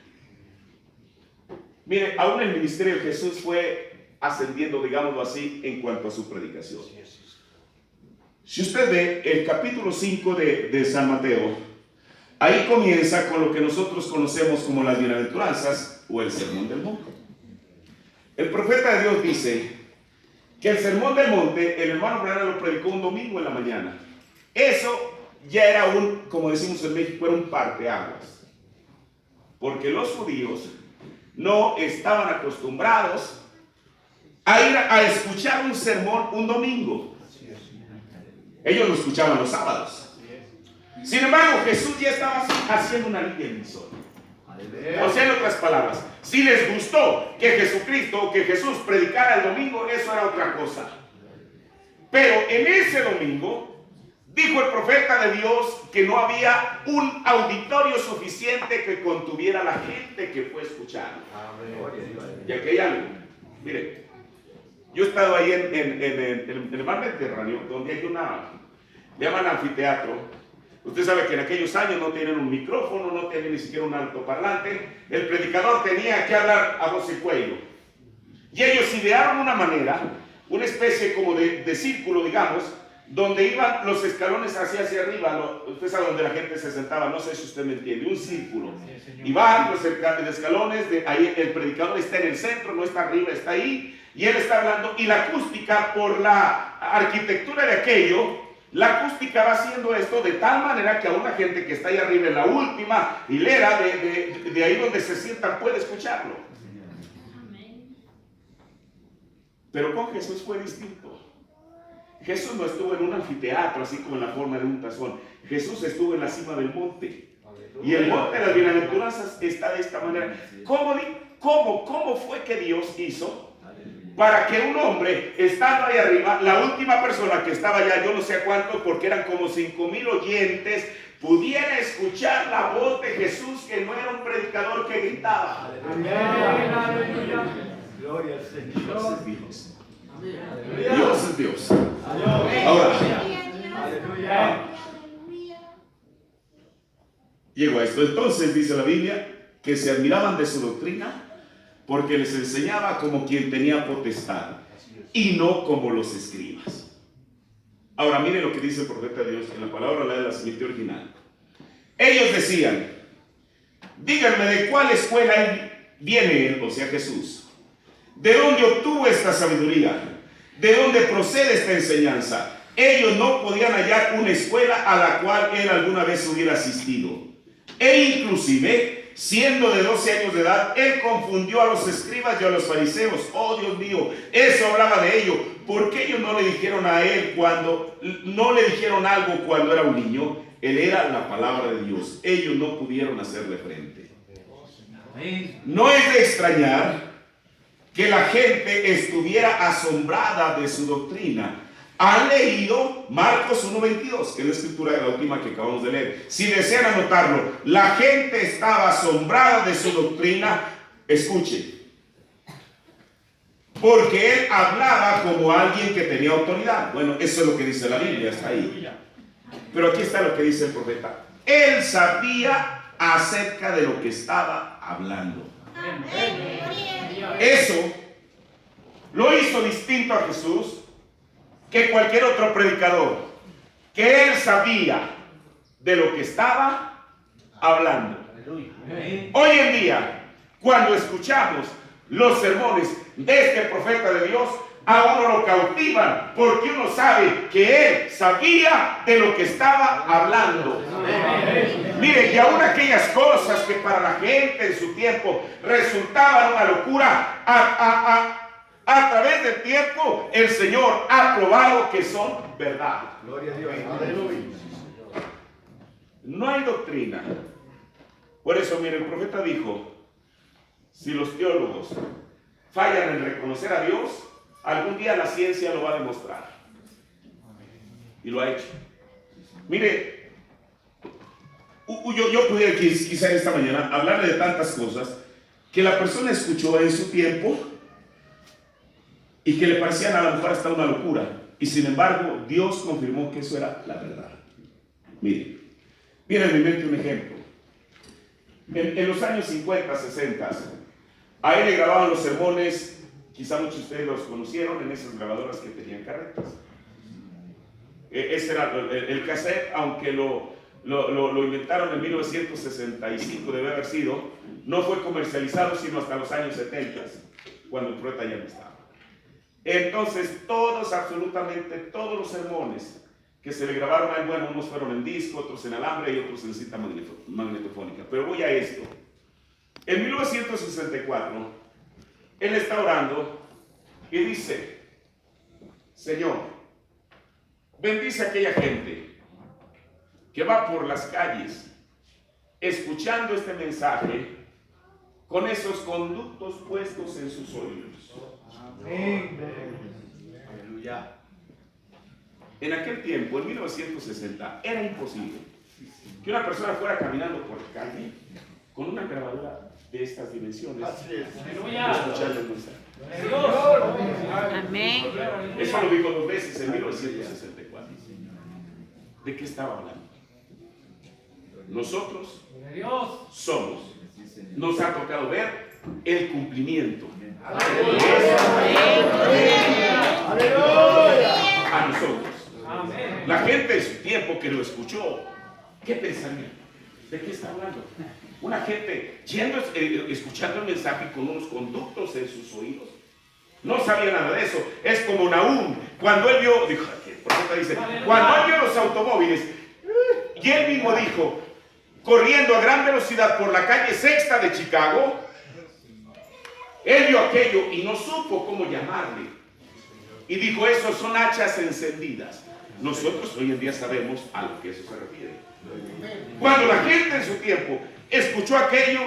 Mire, aún el ministerio de Jesús fue ascendiendo, digámoslo así, en cuanto a su predicación. Si usted ve el capítulo 5 de San Mateo, ahí comienza con lo que nosotros conocemos como las bienaventuranzas o el sermón del monte. El profeta de Dios dice que el sermón del monte, el hermano Branham lo predicó un domingo en la mañana. Eso ya era como decimos en México, era un parteaguas. Porque los judíos no estaban acostumbrados a ir a escuchar un sermón un domingo. Ellos lo escuchaban los sábados. Sin embargo, Jesús ya estaba haciendo una línea divisoria. O sea, en otras palabras, si les gustó que Jesucristo o que Jesús predicara el domingo, eso era otra cosa. Pero en ese domingo, dijo el profeta de Dios que no había un auditorio suficiente que contuviera a la gente que fue a escuchar. Y aquí hay algo. Mire, yo he estado ahí en el mar Mediterráneo, donde hay le llaman anfiteatro. Usted sabe que en aquellos años no tienen un micrófono, no tienen ni siquiera un altoparlante. El predicador tenía que hablar a voz y cuello. Y ellos idearon una manera, una especie como de círculo, digamos, donde iban los escalones hacia arriba. Usted sabe donde la gente se sentaba, no sé si usted me entiende, un círculo. Y van los escalones, ahí el predicador está en el centro, no está arriba, está ahí. Y él está hablando, y la acústica, por la arquitectura de aquello, la acústica va haciendo esto de tal manera que a una gente que está ahí arriba en la última hilera de ahí donde se sientan puede escucharlo. Pero con Jesús fue distinto. Jesús no estuvo en un anfiteatro así como en la forma de un tazón. Jesús estuvo en la cima del monte. Y el monte de las bienaventuranzas está de esta manera. ¿Cómo fue que Dios hizo para que un hombre, estando ahí arriba, la última persona que estaba allá, yo no sé cuánto, porque eran como 5,000 oyentes, pudiera escuchar la voz de Jesús, que no era un predicador que gritaba? Gloria al Señor. Dios es Dios. Dios es Dios. Ahora, llego a esto. Entonces dice la Biblia que se admiraban de su doctrina, porque les enseñaba como quien tenía potestad y no como los escribas. Ahora mire lo que dice el profeta de Dios en la palabra de la Semilla original. Ellos decían: díganme de cuál escuela viene él, o sea Jesús. ¿De dónde obtuvo esta sabiduría? ¿De dónde procede esta enseñanza? Ellos no podían hallar una escuela a la cual él alguna vez hubiera asistido. E inclusive, siendo de 12 años de edad, él confundió a los escribas y a los fariseos. Oh Dios mío, eso hablaba de ello. ¿Por qué ellos no le dijeron a él algo cuando era un niño? Él era la palabra de Dios. Ellos no pudieron hacerle frente. No es de extrañar que la gente estuviera asombrada de su doctrina. Han leído Marcos 1:22, que es la escritura de la última que acabamos de leer. Si desean anotarlo, la gente estaba asombrada de su doctrina. Escuche, porque él hablaba como alguien que tenía autoridad. Bueno, eso es lo que dice la Biblia, está ahí. Pero aquí está lo que dice el profeta. Él sabía acerca de lo que estaba hablando. Eso lo hizo distinto a Jesús, que cualquier otro predicador, que él sabía de lo que estaba hablando. Hoy en día, cuando escuchamos los sermones de este profeta de Dios, a uno lo cautivan porque uno sabe que él sabía de lo que estaba hablando. Mire, y aún aquellas cosas que para la gente en su tiempo resultaban una locura, a través del tiempo el Señor ha probado que son verdad. Gloria a Dios. Aleluya. No hay doctrina. Por eso, mire, el profeta dijo, si los teólogos fallan en reconocer a Dios, algún día la ciencia lo va a demostrar. Y lo ha hecho. Mire, yo pudiera quizá esta mañana hablarle de tantas cosas que la persona escuchó en su tiempo y que le parecían a lo mejor hasta una locura. Y sin embargo, Dios confirmó que eso era la verdad. Mire, viene en mi mente un ejemplo. En los años 50, 60, a él le grababan los sermones. Quizá muchos de ustedes los conocieron en esas grabadoras que tenían carretas. Ese era el cassette, aunque lo inventaron en 1965, debe haber sido, no fue comercializado sino hasta los años 70, cuando el profeta ya no estaba. Entonces, absolutamente todos los sermones que se le grabaron a él, bueno, unos fueron en disco, otros en alambre y otros en cinta magnetofónica. Pero voy a esto. En 1964, él está orando y dice, Señor, bendice a aquella gente que va por las calles escuchando este mensaje con esos conductos puestos en sus oídos. Amén. Aleluya. En aquel tiempo, en 1960, era imposible que una persona fuera caminando por la calle con una grabadora de estas dimensiones, escuchando el mensaje. Amén. Eso lo dijo 2 veces en 1964. ¿De qué estaba hablando? Nosotros somos. Nos ha tocado ver el cumplimiento. A nosotros. La gente en su tiempo que lo escuchó, ¿qué pensaría? ¿De qué está hablando? Una gente escuchando el mensaje con unos conductos en sus oídos. No sabía nada de eso. Es como Nahum, cuando él vio, dijo, el profeta dice, cuando él vio los automóviles, y él mismo dijo, corriendo a gran velocidad por la calle Sexta de Chicago, él vio aquello y no supo cómo llamarle. Y dijo, esos son hachas encendidas. Nosotros hoy en día sabemos a lo que eso se refiere. Cuando la gente en su tiempo escuchó aquello,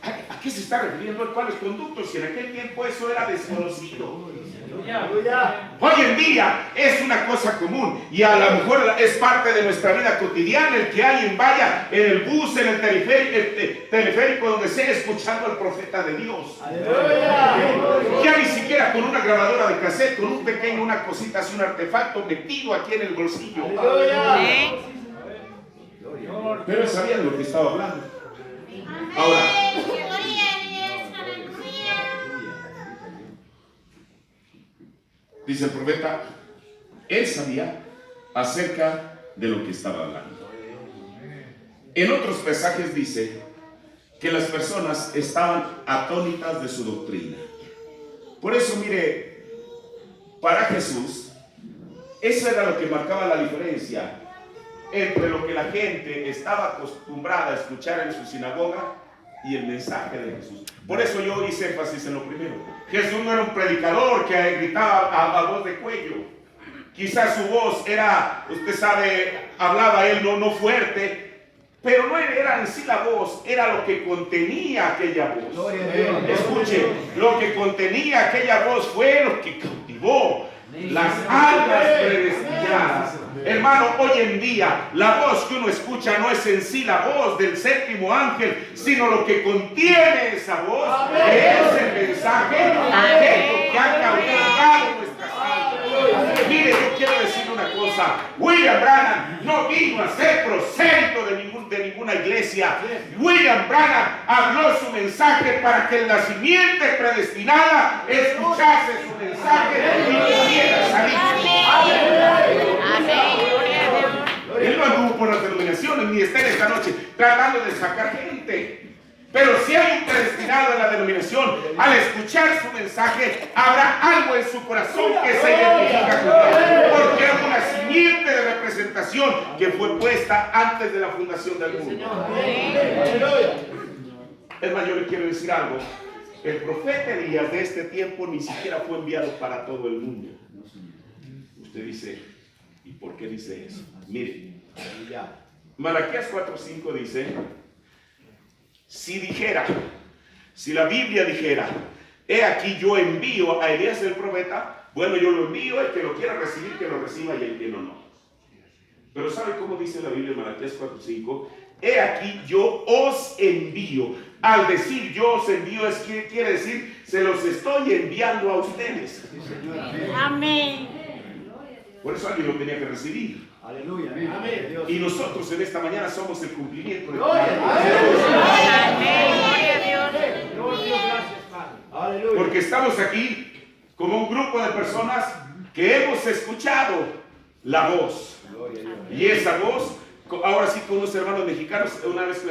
¿a qué se está refiriendo? ¿Cuáles conductos? Si en aquel tiempo eso era desconocido. Hoy en día es una cosa común y a lo mejor es parte de nuestra vida cotidiana el que alguien vaya en el bus, en el teleférico, donde sea, escuchando al profeta de Dios. Ya ni siquiera con una grabadora de cassette, con una cosita así, un artefacto metido aquí en el bolsillo. Pero él sabía de lo que estaba hablando. Ahora, dice el profeta, él sabía acerca de lo que estaba hablando. En otros pasajes dice que las personas estaban atónitas de su doctrina. Por eso, mire, para Jesús, eso era lo que marcaba la diferencia entre lo que la gente estaba acostumbrada a escuchar en su sinagoga y el mensaje de Jesús. Por eso yo hice énfasis en lo primero. Jesús no era un predicador que gritaba a voz de cuello. Quizás su voz era, usted sabe, hablaba él no fuerte, pero no era en sí la voz, era lo que contenía aquella voz. Escuche, lo que contenía aquella voz fue lo que cautivó las almas predestinadas. Hermano, hoy en día la voz que uno escucha no es en sí la voz del séptimo ángel, sino lo que contiene esa voz, que es el mensaje que ha cautivado nuestras almas. Mire, yo quiero decir una cosa. William Branham no vino a ser prosélito de ninguna iglesia. William Branham habló su mensaje para que la simiente predestinada escuchase su mensaje y pudiera salir. denominaciones, ni estén esta noche tratando de sacar gente. Pero si hay un predestinado en la denominación, al escuchar su mensaje, habrá algo en su corazón que se identifica con él. Porque es una simiente de representación que fue puesta antes de la fundación del mundo. Es más, yo le quiero decir algo. El profeta Elías de este tiempo ni siquiera fue enviado para todo el mundo. Usted dice, ¿y por qué dice eso? Mire, Malaquías 4:5 dice, si la Biblia dijera, he aquí yo envío a Elías el profeta, bueno, yo lo envío, el que lo quiera recibir, que lo reciba, y el que no. Pero ¿sabe cómo dice la Biblia en Malaquías 4:5? He aquí yo os envío. Al decir yo os envío, quiere decir, se los estoy enviando a ustedes. Amén. Por eso alguien lo tenía que recibir. Aleluya. Amén. Y nosotros en esta mañana somos el cumplimiento de Amén. Gloria a Dios. Gracias, Padre. Aleluya. Porque estamos aquí como un grupo de personas que hemos escuchado la voz. Y esa voz, ahora sí con unos hermanos mexicanos, una vez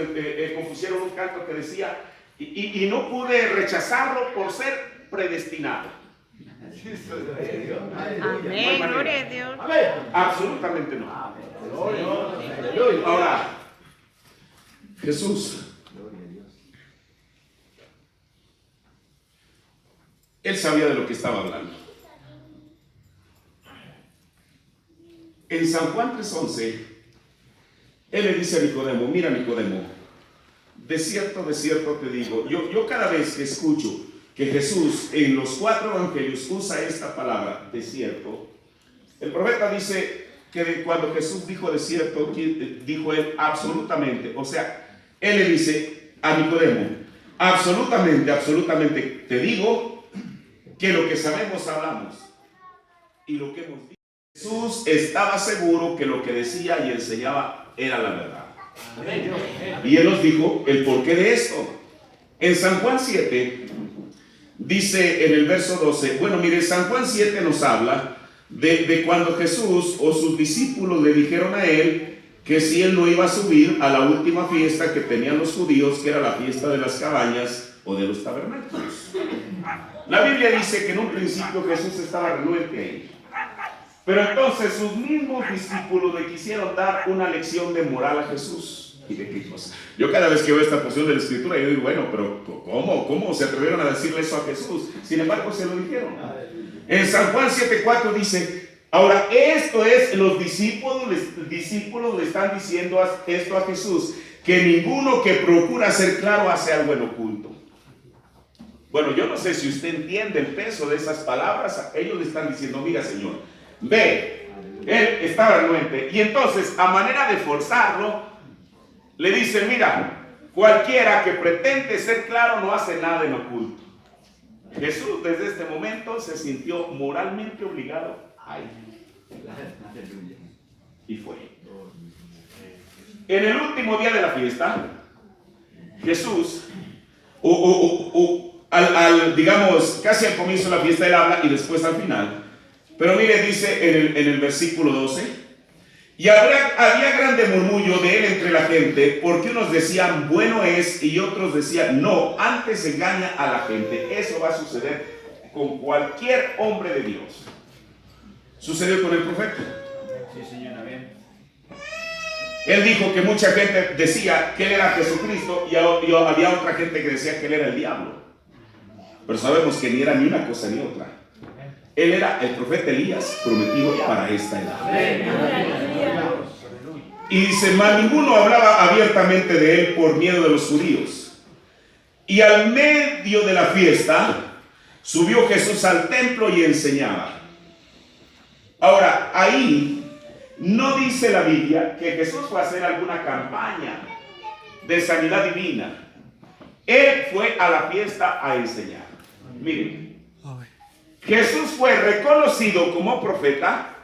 compusieron un canto que decía, y no pude rechazarlo por ser predestinado. Amén. Gloria a Dios. Absolutamente no. Ahora, Jesús, él sabía de lo que estaba hablando. En San Juan 3:11, él le dice a Nicodemo, mira Nicodemo, de cierto te digo, yo cada vez que escucho que Jesús en los 4 evangelios usa esta palabra, de cierto, el profeta dice que cuando Jesús dijo de cierto, dijo él absolutamente, o sea, él le dice a Nicodemo, absolutamente te digo que lo que sabemos hablamos y lo que hemos dicho. Jesús estaba seguro que lo que decía y enseñaba era la verdad. Y él nos dijo el porqué de esto. En San Juan 7 dice en el verso 12, bueno, mire, San Juan 7 nos habla de cuando Jesús o sus discípulos le dijeron a él que si él no iba a subir a la última fiesta que tenían los judíos, que era la fiesta de las cabañas o de los tabernáculos. La Biblia dice que en un principio Jesús estaba renuente ahí. Pero entonces sus mismos discípulos le quisieron dar una lección de moral a Jesús. ¿Y de qué cosa? Yo cada vez que veo esta porción de la Escritura, yo digo, bueno, pero ¿cómo se atrevieron a decirle eso a Jesús? Sin embargo, se lo dijeron. En San Juan 7:4 dice, ahora esto es, los discípulos le están diciendo esto a Jesús, que ninguno que procura ser claro hace algo en oculto. Bueno, yo no sé si usted entiende el peso de esas palabras. Ellos le están diciendo, mira Señor, ve, él estaba renuente. Y entonces, a manera de forzarlo, le dicen, mira, cualquiera que pretende ser claro no hace nada en oculto. Jesús desde este momento se sintió moralmente obligado a ir. Y fue. En el último día de la fiesta, Jesús, digamos, casi al comienzo de la fiesta él habla y después al final. Pero mire, dice en el versículo 12, y había grande murmullo de él entre la gente, porque unos decían, bueno es, y otros decían, no, antes engaña a la gente. Eso va a suceder con cualquier hombre de Dios. Sucedió con el profeta. Sí, Señor, amén. Él dijo que mucha gente decía que él era Jesucristo y había otra gente que decía que él era el diablo. Pero sabemos que ni era ni una cosa ni otra. Él era el profeta Elías prometido para esta edad. Y dice, mas ninguno hablaba abiertamente de él por miedo de los judíos. Y al medio de la fiesta subió Jesús al templo y enseñaba. Ahora, ahí no dice la Biblia que Jesús fue a hacer alguna campaña de sanidad divina. Él fue a la fiesta a enseñar. Miren, Jesús fue reconocido como profeta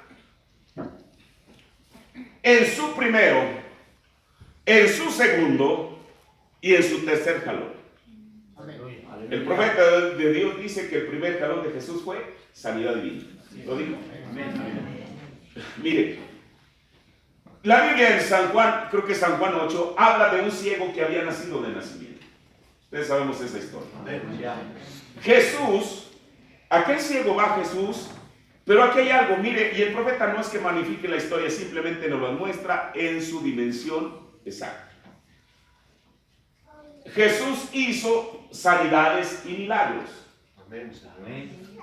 en su primero, en su segundo y en su tercer jalón. El profeta de Dios dice que el primer jalón de Jesús fue sanidad divina. ¿Lo dijo? Mire, La Biblia en San Juan, creo que San Juan 8, habla de un ciego que había nacido de nacimiento. Ustedes sabemos esa historia. Jesús, aquel ciego va a Jesús, pero aquí hay algo, mire, y el profeta no es que magnifique la historia, simplemente nos lo muestra en su dimensión exacta. Jesús hizo sanidades y milagros.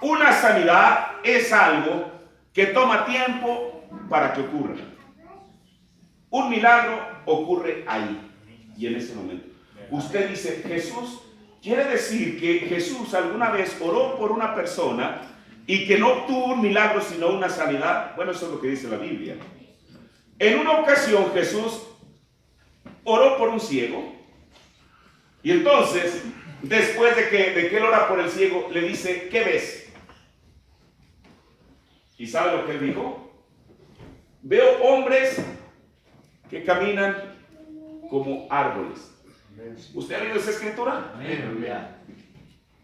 Una sanidad es algo que toma tiempo para que ocurra. Un milagro ocurre ahí y en ese momento. Usted dice, Jesús, quiere decir que Jesús alguna vez oró por una persona y que no obtuvo un milagro sino una sanidad. Bueno, eso es lo que dice la Biblia. En una ocasión Jesús oró por un ciego y entonces, después de que él ora por el ciego, le dice, ¿qué ves? ¿Y sabe lo que él dijo? Veo hombres que caminan como árboles. ¿Usted ha leído esa escritura?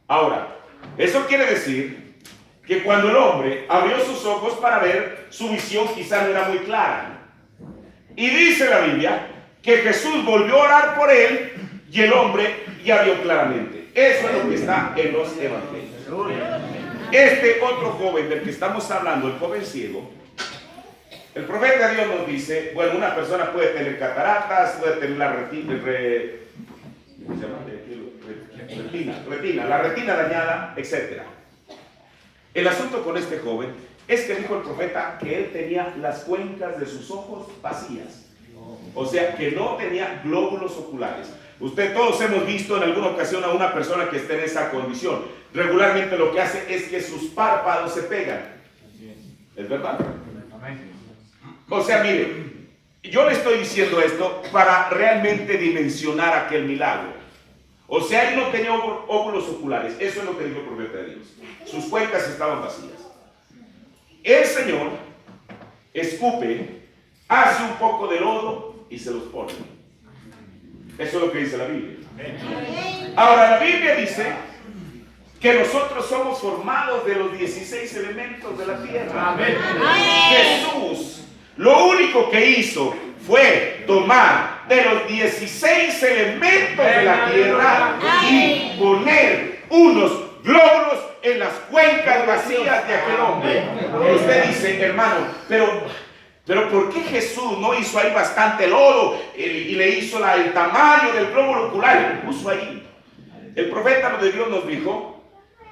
Ahora, eso quiere decir que cuando el hombre abrió sus ojos para ver, su visión quizá no era muy clara. Y dice la Biblia que Jesús volvió a orar por él y el hombre ya vio claramente. Eso es lo que está en los evangelios. Este otro joven del que estamos hablando, el joven ciego, el profeta de Dios nos dice, bueno, una persona puede tener cataratas, puede tener la retina dañada, etc. El asunto con este joven es que dijo el profeta que él tenía las cuencas de sus ojos vacías. O sea, que no tenía glóbulos oculares. Todos hemos visto en alguna ocasión a una persona que esté en esa condición. Regularmente lo que hace es que sus párpados se pegan. ¿Es verdad? O sea, mire, yo le estoy diciendo esto para realmente dimensionar aquel milagro. O sea, él no tenía óvulos oculares. Eso es lo que dijo el profeta de Dios. Sus cuencas estaban vacías. El Señor escupe, hace un poco de lodo y se los pone. Eso es lo que dice la Biblia. Ahora, la Biblia dice que nosotros somos formados de los 16 elementos de la tierra. Jesús, lo único que hizo fue tomar de los 16 elementos de la tierra y poner unos glóbulos en las cuencas vacías de aquel hombre. Y usted dice, hermano, pero ¿por qué Jesús no hizo ahí bastante lodo y le hizo el tamaño del glóbulo ocular y lo puso ahí? El profeta de Dios nos dijo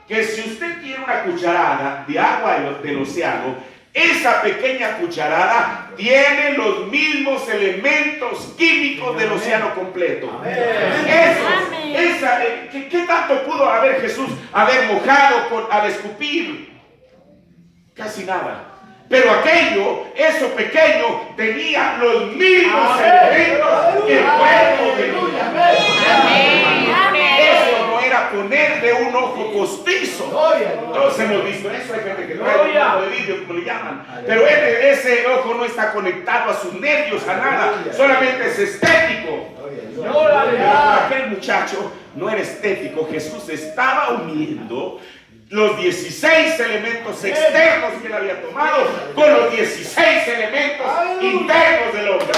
que si usted tiene una cucharada de agua del océano, esa pequeña cucharada tiene los mismos elementos químicos del océano completo. ¿Qué tanto pudo haber Jesús haber mojado al escupir? Casi nada. Pero eso pequeño, tenía los mismos elementos que el cuerpo de Dios. Eso no era ponerle un ojo postizo. Todos hemos visto eso. Hay gente que trae un ojo de vidrio, como le llaman. Pero ese ojo no está conectado a sus nervios, a nada. Solamente es estético. Aquel muchacho no era estético. Jesús estaba uniendo los 16 elementos externos que él había tomado con los 16 elementos internos del hombre. De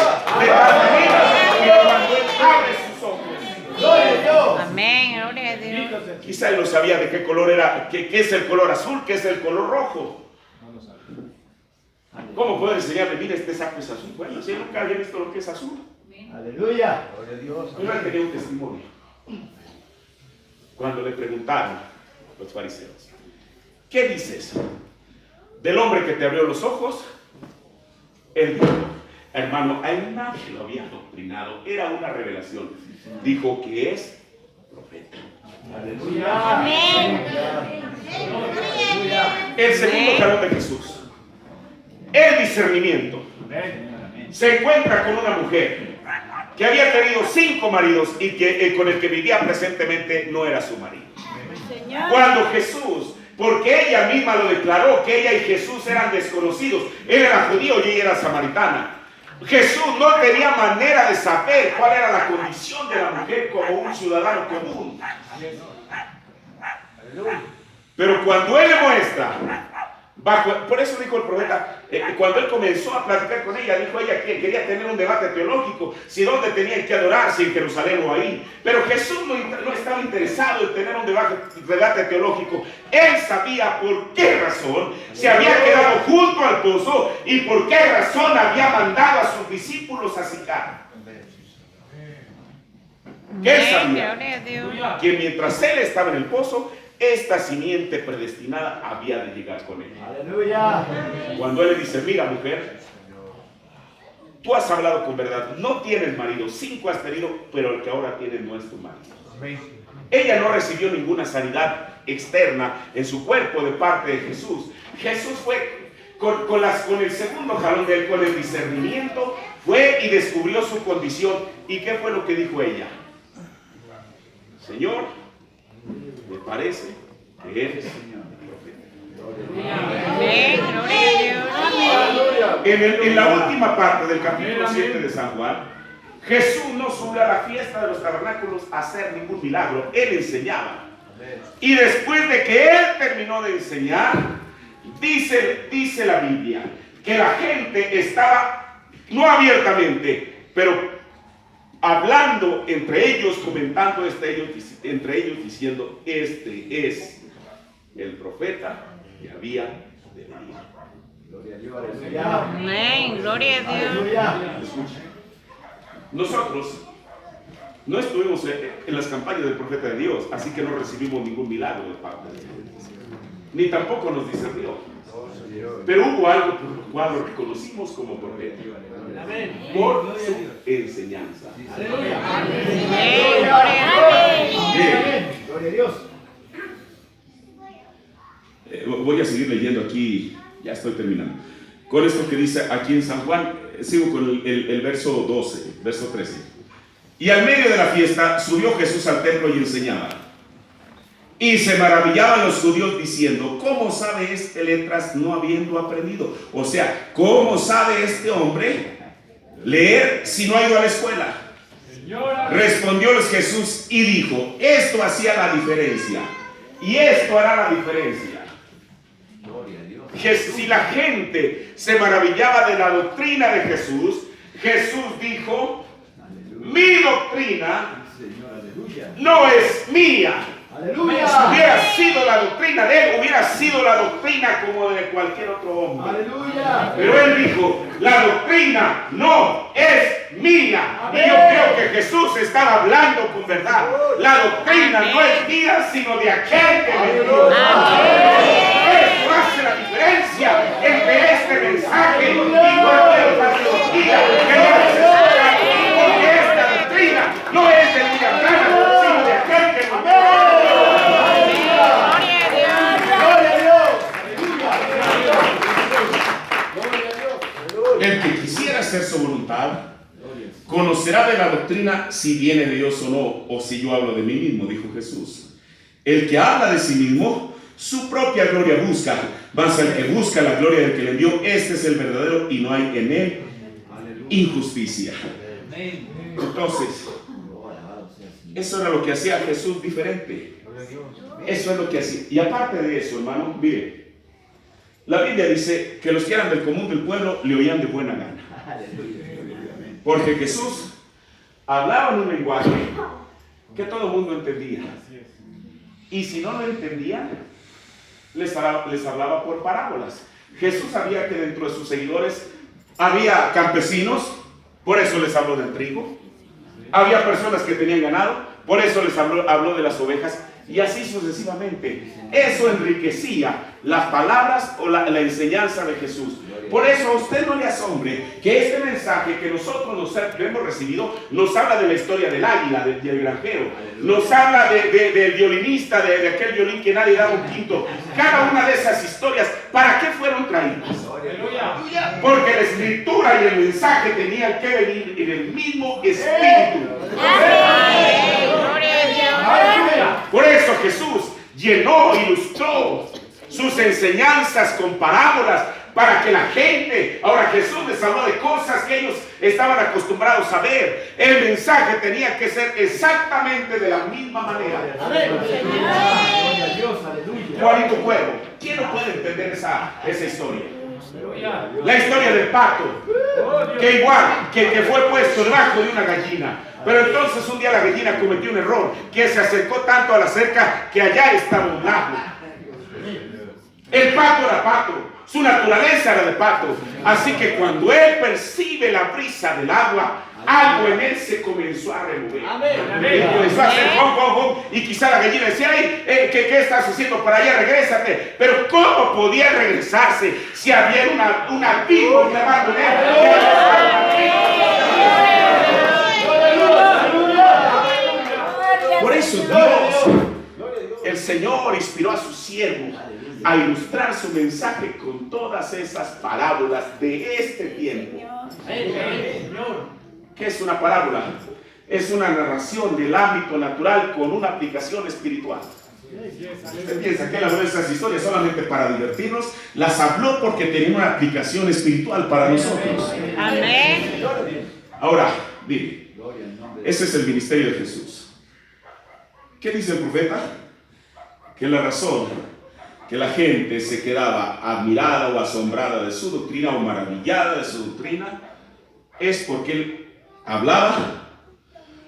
tal manera que cuando él abre sus ojos, Amén, gloria a Dios. quizá él no sabía de qué color era, qué es el color azul, qué es el color rojo. ¿Cómo puedo enseñarle? Mira, este saco es azul. Bueno, si él nunca había visto lo que es azul. Aleluya. Gloria a Dios. Yo tenía un testimonio. Cuando le preguntaron los fariseos, ¿qué dices del hombre que te abrió los ojos? Él dijo, hermano, a él nadie lo había doctrinado, era una revelación. Dijo que es profeta. Aleluya. Amén. El segundo jalón de Jesús, el discernimiento. Se encuentra con una mujer que había tenido 5 maridos y que con el que vivía presentemente no era su marido. Cuando Jesús, porque ella misma lo declaró, que ella y Jesús eran desconocidos, él era judío y ella era samaritana. Jesús no tenía manera de saber cuál era la condición de la mujer como un ciudadano común. Pero cuando él le muestra Por eso dijo el profeta, cuando él comenzó a platicar con ella, dijo ella que quería tener un debate teológico, si dónde tenían que adorar, si en Jerusalén o ahí. Pero Jesús no estaba interesado en tener un debate teológico. Él sabía por qué razón se había quedado junto al pozo y por qué razón había mandado a sus discípulos a Sicar. ¿Qué sabía? Gloria a Dios. Que mientras él estaba en el pozo, esta simiente predestinada había de llegar con él. Aleluya. Cuando él le dice, mira mujer, tú has hablado con verdad, no tienes marido, 5 has tenido, pero el que ahora tienes no es tu marido. Ella no recibió ninguna sanidad externa en su cuerpo de parte de Jesús. Jesús fue con el segundo jalón de él, con el discernimiento, fue y descubrió su condición. ¿Y qué fue lo que dijo ella? Señor, me parece que eres Amén. Gloria a Dios. En la última parte del capítulo 7 de San Juan, Jesús no subió a la fiesta de los tabernáculos a hacer ningún milagro. Él enseñaba. Y después de que él terminó de enseñar, dice la Biblia que la gente estaba, no abiertamente, pero hablando entre ellos, comentando entre ellos diciendo, este es el profeta que había de venir. Gloria a Dios. Aleluya. Amén. Gloria a Dios. Aleluya. Escucha, nosotros no estuvimos en las campañas del profeta de Dios, así que no recibimos ningún milagro de parte de Dios, ni tampoco nos discernió. Pero hubo algo por lo cual lo reconocimos como profeta, por su enseñanza. Amén. Gloria a Dios. Gloria a Dios. Voy a seguir leyendo aquí, ya estoy terminando. Con esto que dice aquí en San Juan, sigo con el verso 12, verso 13. Y al medio de la fiesta subió Jesús al templo y enseñaba. Y se maravillaban los judíos diciendo, ¿cómo sabe este letras no habiendo aprendido? O sea, ¿cómo sabe este hombre leer si no ha ido a la escuela? Respondióles Jesús y dijo, esto hacía la diferencia y esto hará la diferencia. Si la gente se maravillaba de la doctrina de Jesús, Jesús dijo, mi doctrina no es mía. Aleluya. Hubiera sido la doctrina de él, hubiera sido la doctrina como de cualquier otro hombre. Aleluya. Pero él dijo, la doctrina no es mía. Y yo creo que Jesús estaba hablando con verdad. La doctrina no es mía, sino de aquel que me dio. Eso hace la diferencia entre este mensaje y cualquier otra teología que no necesita. Porque esta doctrina no es de mi hermana, sino de aquel que me dio. El que quisiera hacer su voluntad conocerá de la doctrina si viene de Dios o no, o si yo hablo de mí mismo, dijo Jesús. El que habla de sí mismo, su propia gloria busca, mas el que busca la gloria del que le envió, este es el verdadero y no hay en él injusticia. Entonces, eso era lo que hacía Jesús diferente. Eso es lo que hacía. Y aparte de eso, hermano, mire, la Biblia dice que los que eran del común del pueblo le oían de buena gana. Porque Jesús hablaba en un lenguaje que todo el mundo entendía. Y si no lo entendían, les hablaba por parábolas. Jesús sabía que dentro de sus seguidores había campesinos, por eso les habló del trigo. Había personas que tenían ganado, por eso les habló de las ovejas. Y así sucesivamente. Eso enriquecía las palabras o la enseñanza de Jesús. Por eso a usted no le asombre que este mensaje que nosotros hemos recibido nos habla de la historia del águila, del granjero. Nos habla del violinista, de aquel violín que nadie daba un quinto. Cada una de esas historias, ¿para qué fueron traídas? Porque la escritura y el mensaje tenían que venir en el mismo espíritu. Por eso Jesús llenó, ilustró sus enseñanzas con parábolas para que la gente, ahora Jesús les habló de cosas que ellos estaban acostumbrados a ver. El mensaje tenía que ser exactamente de la misma manera. Amén. Gloria a Dios, aleluya. Juanito Cuervo, ¿quién no puede entender esa historia? La historia del pato, que igual, que fue puesto debajo de una gallina. Pero entonces un día la gallina cometió un error, que se acercó tanto a la cerca que allá estaba un lago. El pato era pato, su naturaleza era de pato. Así que cuando él percibe la brisa del agua, algo en él se comenzó a remover. Amén. Comenzó a hacer y quizá la gallina decía, ay, ¿qué estás haciendo para allá? Regrésate. Pero ¿cómo podía regresarse si había una víbora llamando en él? Por eso Dios, el Señor, inspiró a su siervo a ilustrar su mensaje con todas esas parábolas de este tiempo. ¿Qué es una parábola? Es una narración del ámbito natural con una aplicación espiritual. Usted piensa que él habló esas historias solamente para divertirnos. Las habló porque tenía una aplicación espiritual para nosotros. Amén. Ahora, mire, ese es el ministerio de Jesús. ¿Qué dice el profeta? Que la razón que la gente se quedaba admirada o asombrada de su doctrina o maravillada de su doctrina es porque él hablaba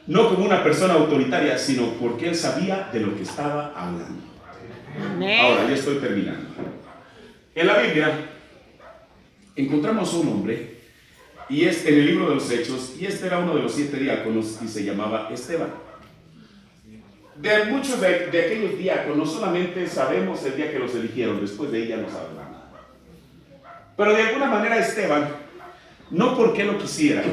no como una persona autoritaria, sino porque él sabía de lo que estaba hablando. Ahora, ya estoy terminando. En la Biblia encontramos un hombre, y es en el libro de los Hechos, y este era uno de los 7 diáconos y se llamaba Esteban. De muchos de aquellos diáconos solamente sabemos el día que los eligieron, después de ahí ya no sabemos nada. Pero de alguna manera Esteban, no porque lo quisiera,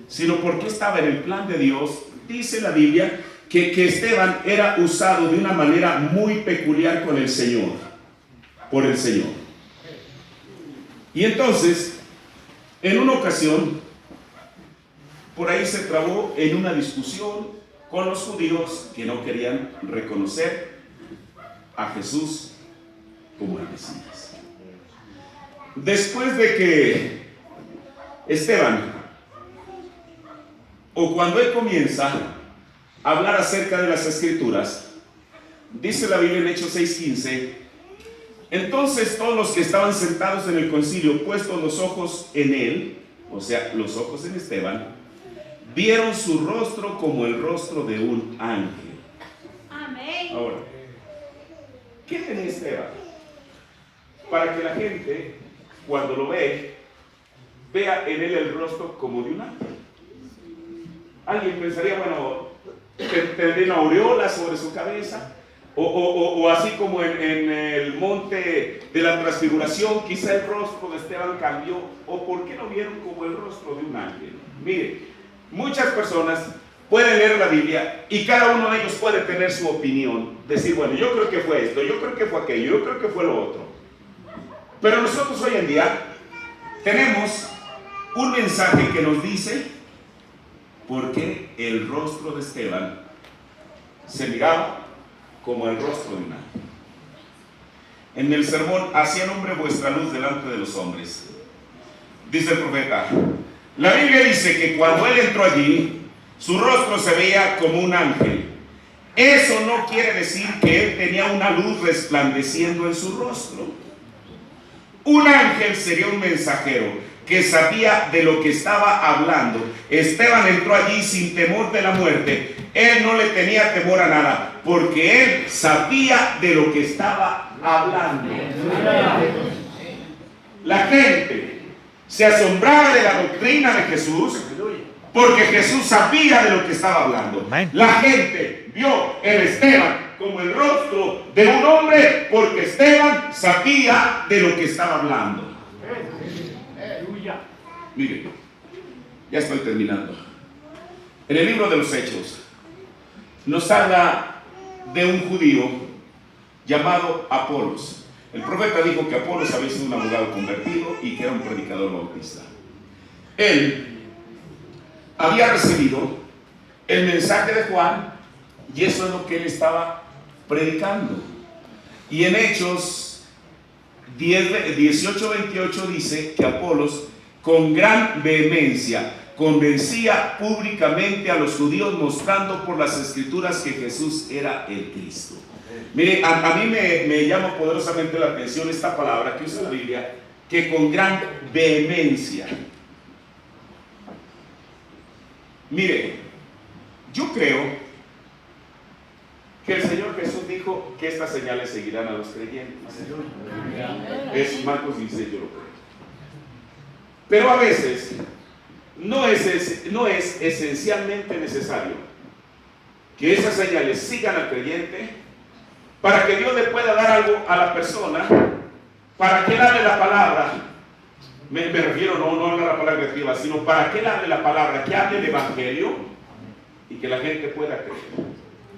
sino porque estaba en el plan de Dios, dice la Biblia que Esteban era usado de una manera muy peculiar con el Señor, por el Señor. Y entonces, en una ocasión, por ahí se trabó en una discusión con los judíos que no querían reconocer a Jesús como el Mesías. Después de que Esteban, o cuando él comienza a hablar acerca de las Escrituras, dice la Biblia en Hechos 6:15, entonces todos los que estaban sentados en el concilio, puestos los ojos en él, o sea, los ojos en Esteban, vieron su rostro como el rostro de un ángel. Amén. Ahora, ¿qué tenía Esteban? Para que la gente, cuando lo ve, vea en él el rostro como de un ángel. Alguien pensaría, bueno, que tendría una aureola sobre su cabeza, o así como en el monte de la transfiguración, quizá el rostro de Esteban cambió, o por qué lo vieron como el rostro de un ángel. Mire, muchas personas pueden leer la Biblia y cada uno de ellos puede tener su opinión, decir, bueno, yo creo que fue esto, yo creo que fue aquello, yo creo que fue lo otro. Pero nosotros hoy en día tenemos un mensaje que nos dice por qué el rostro de Esteban se miraba como el rostro de un ángel. En el sermón, así alumbre vuestra luz delante de los hombres, dice el profeta. La Biblia dice que cuando él entró allí, su rostro se veía como un ángel. Eso no quiere decir que él tenía una luz resplandeciendo en su rostro. Un ángel sería un mensajero que sabía de lo que estaba hablando. Esteban entró allí sin temor de la muerte. Él no le tenía temor a nada, porque él sabía de lo que estaba hablando. La gente se asombraba de la doctrina de Jesús porque Jesús sabía de lo que estaba hablando. La gente vio en Esteban como el rostro de un hombre porque Esteban sabía de lo que estaba hablando. Mire, ya estoy terminando. En el libro de los Hechos nos habla de un judío llamado Apolos. El profeta dijo que Apolos había sido un abogado convertido y que era un predicador bautista. Él había recibido el mensaje de Juan y eso es lo que él estaba predicando. Y en Hechos 18:28 dice que Apolos con gran vehemencia convencía públicamente a los judíos, mostrando por las escrituras que Jesús era el Cristo. Mire, a mí me llama poderosamente la atención esta palabra que usa la Biblia, que con gran vehemencia. Mire, yo creo que el Señor Jesús dijo que estas señales seguirán a los creyentes. Es Marcos 16, yo lo creo. Pero a veces no es esencialmente necesario que esas señales sigan al creyente para que Dios le pueda dar algo a la persona, para que él hable la palabra. Me refiero no a la palabra creativa, sino para que él hable la palabra, que hable el evangelio y que la gente pueda creer.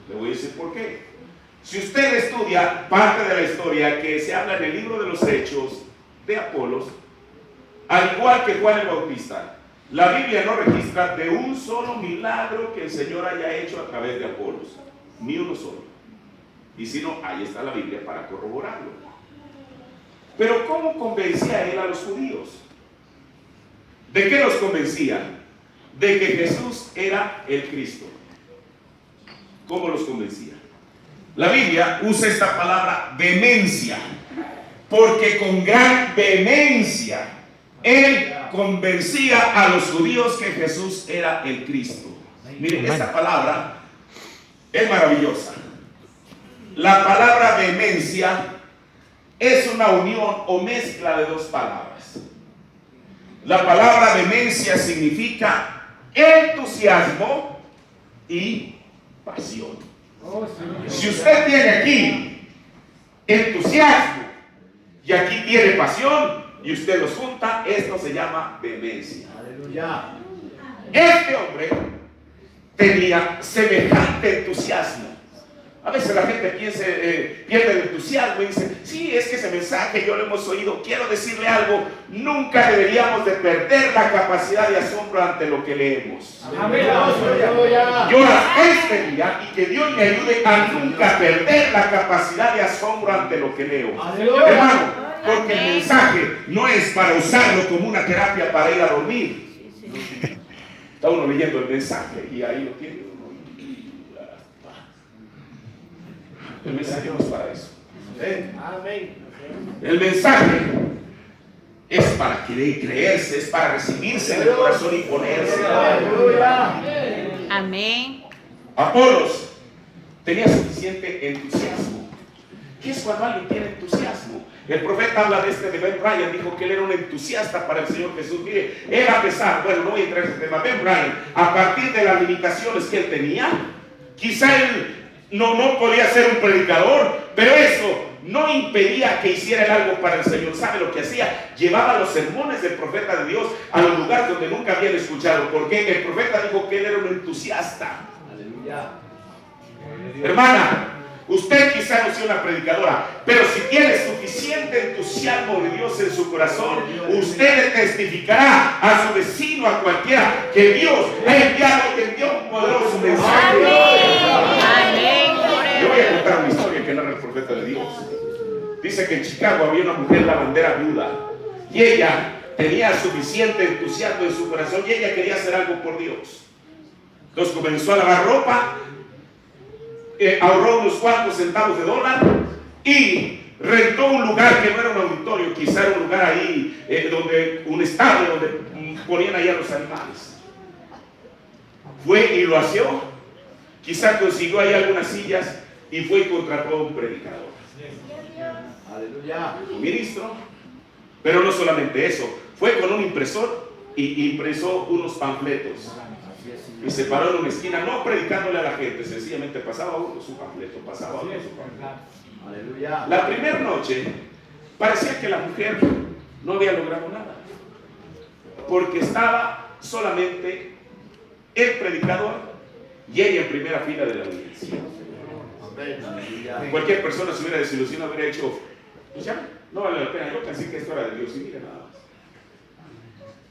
Le voy a decir por qué. Si usted estudia parte de la historia que se habla en el libro de los Hechos de Apolos, al igual que Juan el Bautista, la Biblia no registra de un solo milagro que el Señor haya hecho a través de Apolos, ni uno solo. Y si no, ahí está la Biblia para corroborarlo. Pero ¿cómo convencía él a los judíos? ¿De qué los convencía? De que Jesús era el Cristo. ¿Cómo los convencía? La Biblia usa esta palabra vehemencia, porque con gran vehemencia él convencía a los judíos que Jesús era el Cristo. Miren, esta palabra es maravillosa. La palabra vehemencia es una unión o mezcla de dos palabras. La palabra vehemencia significa entusiasmo y pasión. Si usted tiene aquí entusiasmo y aquí tiene pasión y usted los junta, esto se llama vehemencia. Aleluya. Este hombre tenía semejante entusiasmo. A veces la gente pierde el entusiasmo y dice, sí, es que ese mensaje yo lo hemos oído, quiero decirle algo. Nunca deberíamos de perder la capacidad de asombro ante lo que leemos. Yo este día, y que Dios me ayude a nunca perder la capacidad de asombro ante lo que leo. Hermano, porque el mensaje no es para usarlo como una terapia para ir a dormir. Está uno leyendo el mensaje y ahí lo tiene. El mensaje no es para eso. Amén. El mensaje es para creerse, es para recibirse en el corazón y ponerse. Amén. Apolos tenía suficiente entusiasmo. ¿Qué es cuando alguien tiene entusiasmo? El profeta habla de Ben Bryan, dijo que él era un entusiasta para el Señor Jesús. Mire, él a pesar, bueno, no voy a entrar en ese tema, Ben Bryan, a partir de las limitaciones que él tenía, quizá él no podía ser un predicador, pero eso no impedía que hiciera algo para el Señor. ¿Sabe lo que hacía? Llevaba los sermones del profeta de Dios a los lugares donde nunca habían escuchado, porque el profeta dijo que él era un entusiasta. Aleluya. Hermana, usted quizá no sea una predicadora, pero si tiene suficiente entusiasmo de Dios en su corazón, usted le testificará a su vecino, a cualquiera, que Dios ha enviado, que envió un poderoso mensaje. Yo voy a contar una historia que narra el profeta de Dios. Dice que en Chicago había una mujer lavandera viuda y ella tenía suficiente entusiasmo en su corazón y ella quería hacer algo por Dios. Entonces comenzó a lavar ropa, ahorró unos cuantos centavos de dólar y rentó un lugar que no era un auditorio, quizá era un lugar ahí, donde un estadio donde ponían ahí a los animales. Fue y lo asió, quizá consiguió ahí algunas sillas y fue y contrató a un predicador. Aleluya. Un ministro. Pero no solamente eso, fue con un impresor y impresó unos panfletos. Y se paró en una esquina, no predicándole a la gente, sencillamente pasaba uno su panfleto, pasaba otro su panfleto. Aleluya. La primera noche parecía que la mujer no había logrado nada, porque estaba solamente el predicador y ella en primera fila de la audiencia. Cualquier persona se hubiera desilusionado, hubiera dicho, pues ya, no vale la pena, yo pensé que esto era de Dios y mira nada más.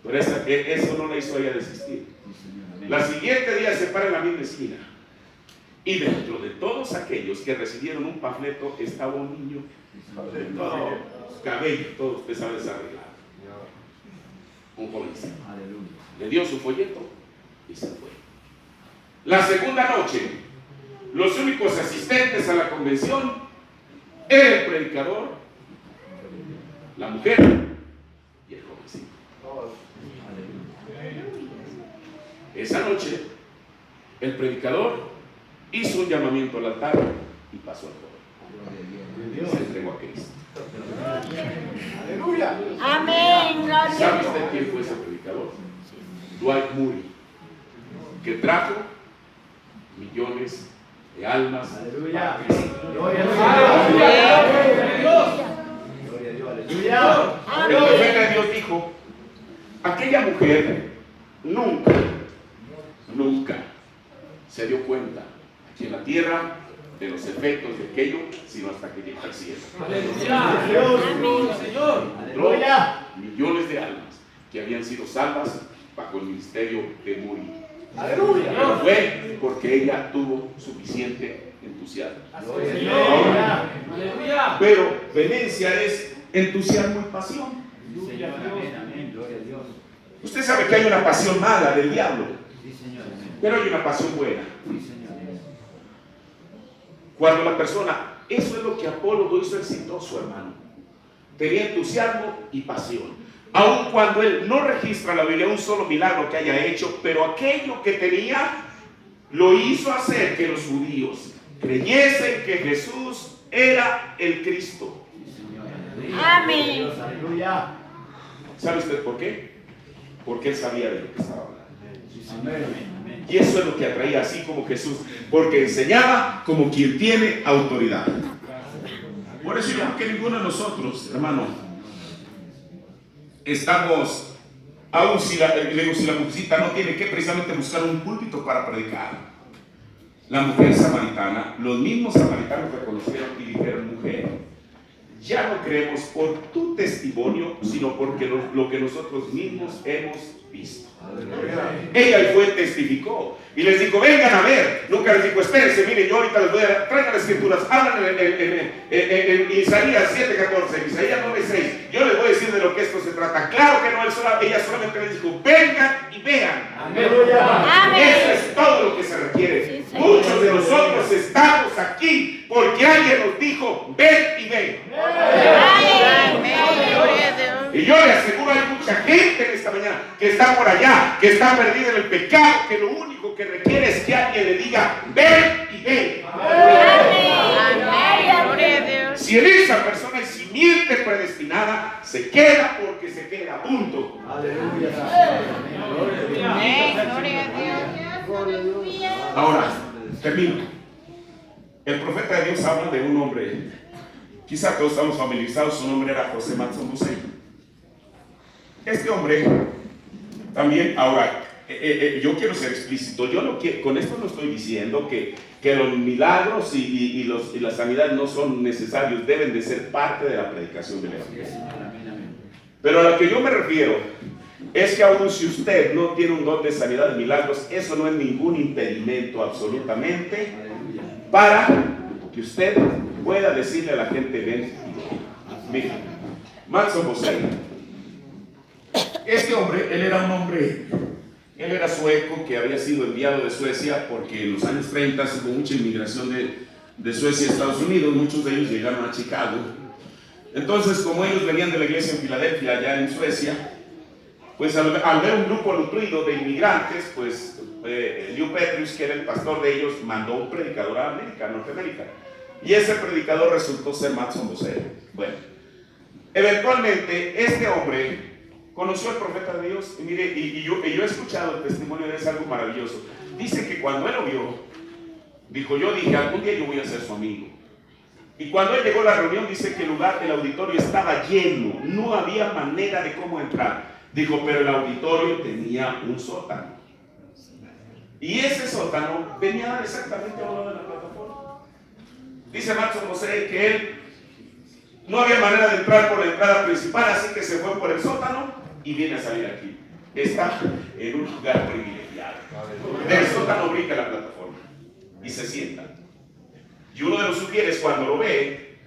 Pero eso no la hizo a ella desistir. La siguiente día se para en la misma esquina y dentro de todos aquellos que recibieron un panfleto estaba un niño. cabello, todo usted sabe desarreglar. Un jovencito. Aleluya. Le dio su folleto y se fue. La segunda noche, los únicos asistentes a la convención era el predicador, la mujer y el jovencito. Esa noche, el predicador hizo un llamamiento al altar y pasó al joven. Se entregó a Cristo. Aleluya. Amén. Gloria a ¿Sabe Dios. usted quién fue ese predicador? Dwight Moody, que trajo millones de almas Aleluya. a Cristo. Gloria a Dios. Gloria a Dios. Aleluya. El profeta de Dios dijo: aquella mujer nunca se dio cuenta aquí en la tierra de los efectos de aquello, sino hasta que llegó al cielo. Encontró millones de almas que habían sido salvas bajo el ministerio de Moody. Pero fue porque ella tuvo suficiente entusiasmo. Ahora, pero venencia es entusiasmo y pasión. Usted sabe que hay una pasión mala del diablo, pero hay una pasión buena. Cuando la persona, eso es lo que Apolo lo hizo exitoso, hermano. Tenía entusiasmo y pasión. Aun cuando él no registra en la Biblia un solo milagro que haya hecho, pero aquello que tenía lo hizo hacer que los judíos creyesen que Jesús era el Cristo. Amén. Aleluya. ¿Sabe usted por qué? Porque él sabía de lo que estaba hablando. Y eso es lo que atraía, así como Jesús, porque enseñaba como quien tiene autoridad. Por eso yo creo que ninguno de nosotros, hermano, estamos, aún si la mujercita no tiene que precisamente buscar un púlpito para predicar. La mujer samaritana, los mismos samaritanos reconocieron y dijeron: mujer, ya no creemos por tu testimonio, sino porque lo que nosotros mismos hemos visto. Ella fue, testificó y les dijo: vengan a ver. Nunca les dijo: espérense, miren, yo ahorita les voy a traigan las escrituras, hablan en Isaías 7:14, Isaías 9:6. Yo les voy a decir de lo que esto se trata. Claro que no, ella solamente les dijo: vengan y vean. Amén. Eso es todo lo que se requiere. Sí, Señor. Muchos de nosotros estamos aquí porque alguien nos dijo: ven y ven. Y yo le aseguro, hay mucha gente en esta mañana que está por allá, que está perdida en el pecado, que lo único que requiere es que alguien le diga: ven y ven. Si en esa persona hay simiente predestinada, se queda porque se queda a punto. Ahora, termino. El profeta de Dios habla de un hombre, quizá todos estamos familiarizados, su nombre era José Matson Busey. Este hombre también, ahora, yo quiero ser explícito, yo no quiero, con esto no estoy diciendo que los milagros y las sanidades no son necesarios, deben de ser parte de la predicación del evangelio. Pero a lo que yo me refiero es que aun si usted no tiene un don de sanidad de milagros, eso no es ningún impedimento absolutamente para que usted pueda decirle a la gente: ven. Mire, Matson Busey, este hombre, él era sueco, que había sido enviado de Suecia porque en los años 30 hubo mucha inmigración de Suecia a Estados Unidos. Muchos de ellos llegaron a Chicago. Entonces, como ellos venían de la iglesia en Filadelfia, allá en Suecia, pues al ver un grupo nutrido de inmigrantes, pues Lew Petrus, que era el pastor de ellos, mandó un predicador a Norteamérica. Y ese predicador resultó ser Matson Busey. Bueno, eventualmente este hombre conoció al profeta de Dios, y mire, y yo he escuchado el testimonio de él, es algo maravilloso. Dice que cuando él lo vio, yo dije: algún día yo voy a ser su amigo. Y cuando él llegó a la reunión, dice que el auditorio estaba lleno, no había manera de cómo entrar. Dijo: pero el auditorio tenía un sótano. Y ese sótano venía exactamente a un lado de la plataforma. Dice Matson Busey que él no había manera de entrar por la entrada principal, así que se fue por el sótano y viene a salir aquí. Está en un lugar privilegiado. Del sótano brinca la plataforma y se sienta. Y uno de los sugieres, cuando lo ve,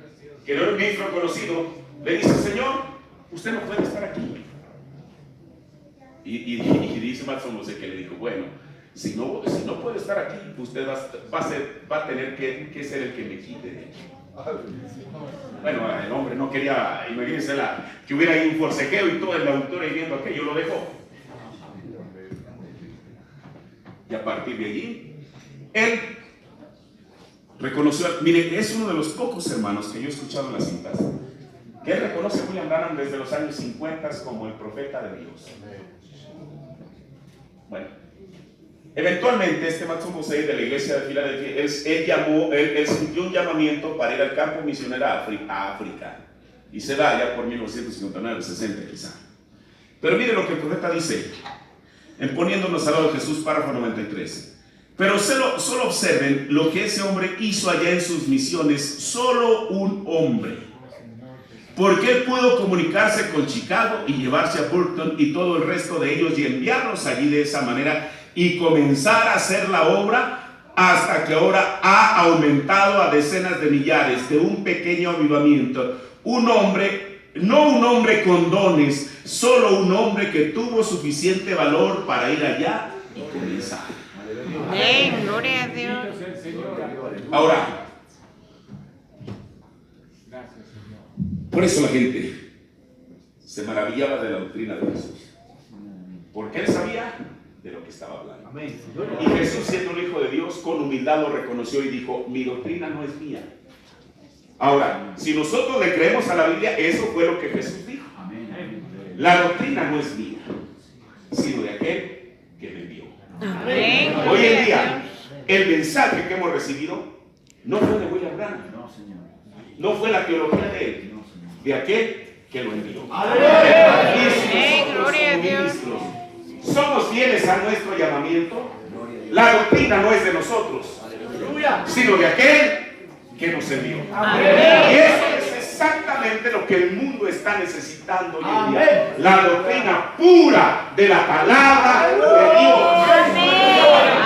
que era un ministro conocido, le dice: Señor, usted no puede estar aquí. Y dice Matson José que le dijo: bueno, si no puede estar aquí, usted va a tener que ser el que me quite de aquí. Bueno, el hombre no quería, imagínense que hubiera ahí un forcejeo y todo el auditor ahí viendo aquello, lo dejó. Y a partir de allí, él reconoció, mire, es uno de los pocos hermanos que yo he escuchado en las cintas, que él reconoce a William Branham desde los años 50 como el profeta de Dios. Bueno, eventualmente este Matson José de la iglesia de Filadelfia, él sintió un llamamiento para ir al campo misionero a África, y se da allá por 1959, 60 quizá. Pero mire lo que el profeta dice, en Poniéndonos al lado de Jesús, párrafo 93. Pero solo observen lo que ese hombre hizo allá en sus misiones, solo un hombre. Porque él pudo comunicarse con Chicago y llevarse a Burton y todo el resto de ellos y enviarlos allí de esa manera y comenzar a hacer la obra hasta que ahora ha aumentado a decenas de millares de un pequeño avivamiento. Un hombre, no un hombre con dones, solo un hombre que tuvo suficiente valor para ir allá y comenzar. Amén, gloria a Dios. Ahora, por eso la gente se maravillaba de la doctrina de Jesús, porque él sabía de lo que estaba hablando. Y Jesús, siendo el Hijo de Dios, con humildad lo reconoció y dijo: mi doctrina no es mía. Ahora, si nosotros le creemos a la Biblia, eso fue lo que Jesús dijo. La doctrina no es mía, sino de aquel que me envió. Amén. Hoy en día, el mensaje que hemos recibido no fue de William Branham, no fue la teología de él, de aquel que lo envió. Y si nosotros como ministros somos fieles a nuestro llamamiento, la doctrina no es de nosotros, sino de aquel que nos envió. Y eso es exactamente lo que el mundo está necesitando hoy en día: la doctrina pura de la palabra de Dios.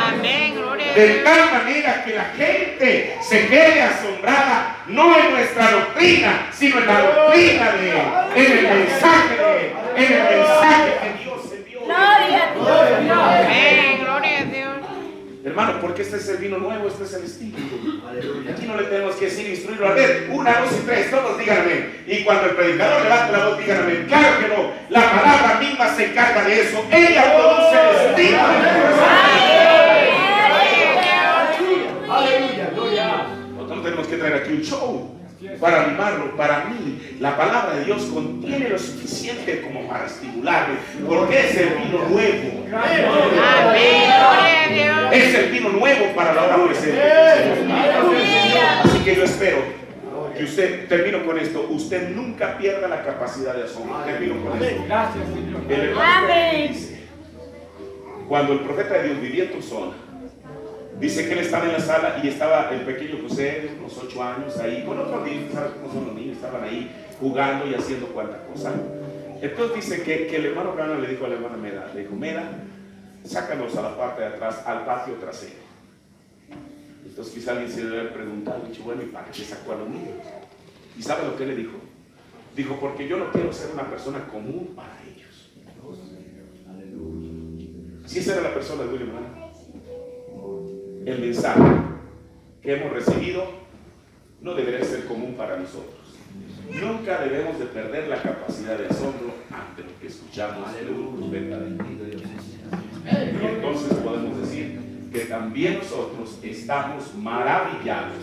Amén, gloria a De Dios. tal manera que la gente se quede asombrada, no en nuestra doctrina, sino en la doctrina de Él, en el mensaje de Él, en el mensaje que Dios envió. Gloria a Dios. Amén, gloria a Dios. Hermano, porque este es el vino nuevo, este es el espíritu. Aquí no le tenemos que decir, instruirlo. A ver, 1, 2 y 3, todos digan amén. Y cuando el predicador levante la voz, digan amén. Claro que no, la palabra misma se encarga de eso. Ella produce el espíritu del corazón. Aleluya, gloria. Nosotros tenemos que traer aquí un show para animarlo. Para mí, la palabra de Dios contiene lo suficiente como para estimularme, porque es el vino nuevo. Amén, gloria a Dios. Es el vino nuevo para la hora presente. Así que yo espero que usted, termino con esto, usted nunca pierda la capacidad de asombro. Termino con esto. Gracias, Señor. El hermano Amén. dice, cuando el profeta de Dios vivía en Tucson, dice que él estaba en la sala y estaba el pequeño José de unos 8 años ahí con otros niños. ¿Sabes cómo son los niños? Estaban ahí jugando y haciendo cuanta cosa. Entonces dice que el hermano Branham le dijo a la hermana Meda, le dijo: Meda, sácanos a la parte de atrás, al patio trasero. Entonces quizá alguien se debe haber preguntado, dicho: bueno, ¿y para qué sacó a los niños? ¿Y sabe lo que le dijo? Dijo: porque yo no quiero ser una persona común para ellos. Si esa era la persona de William Branham, el mensaje que hemos recibido no debería ser común para nosotros. Nunca debemos de perder la capacidad de asombro ante lo que escuchamos de un profeta de Dios. Y entonces podemos decir que también nosotros estamos maravillados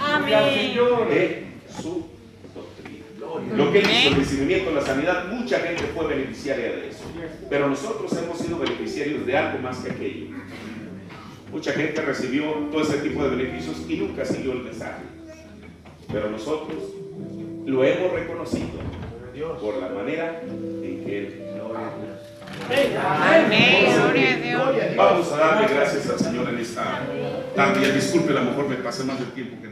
Amén. de su doctrina. Lo que él hizo, el recibimiento, la sanidad, mucha gente fue beneficiaria de eso, pero nosotros hemos sido beneficiarios de algo más que aquello. Mucha gente recibió todo ese tipo de beneficios y nunca siguió el mensaje, pero nosotros lo hemos reconocido por la manera en que él Amén, gloria a Dios. Vamos a darle gracias al Señor en esta tarde. Disculpe, a lo mejor me pasé más del tiempo que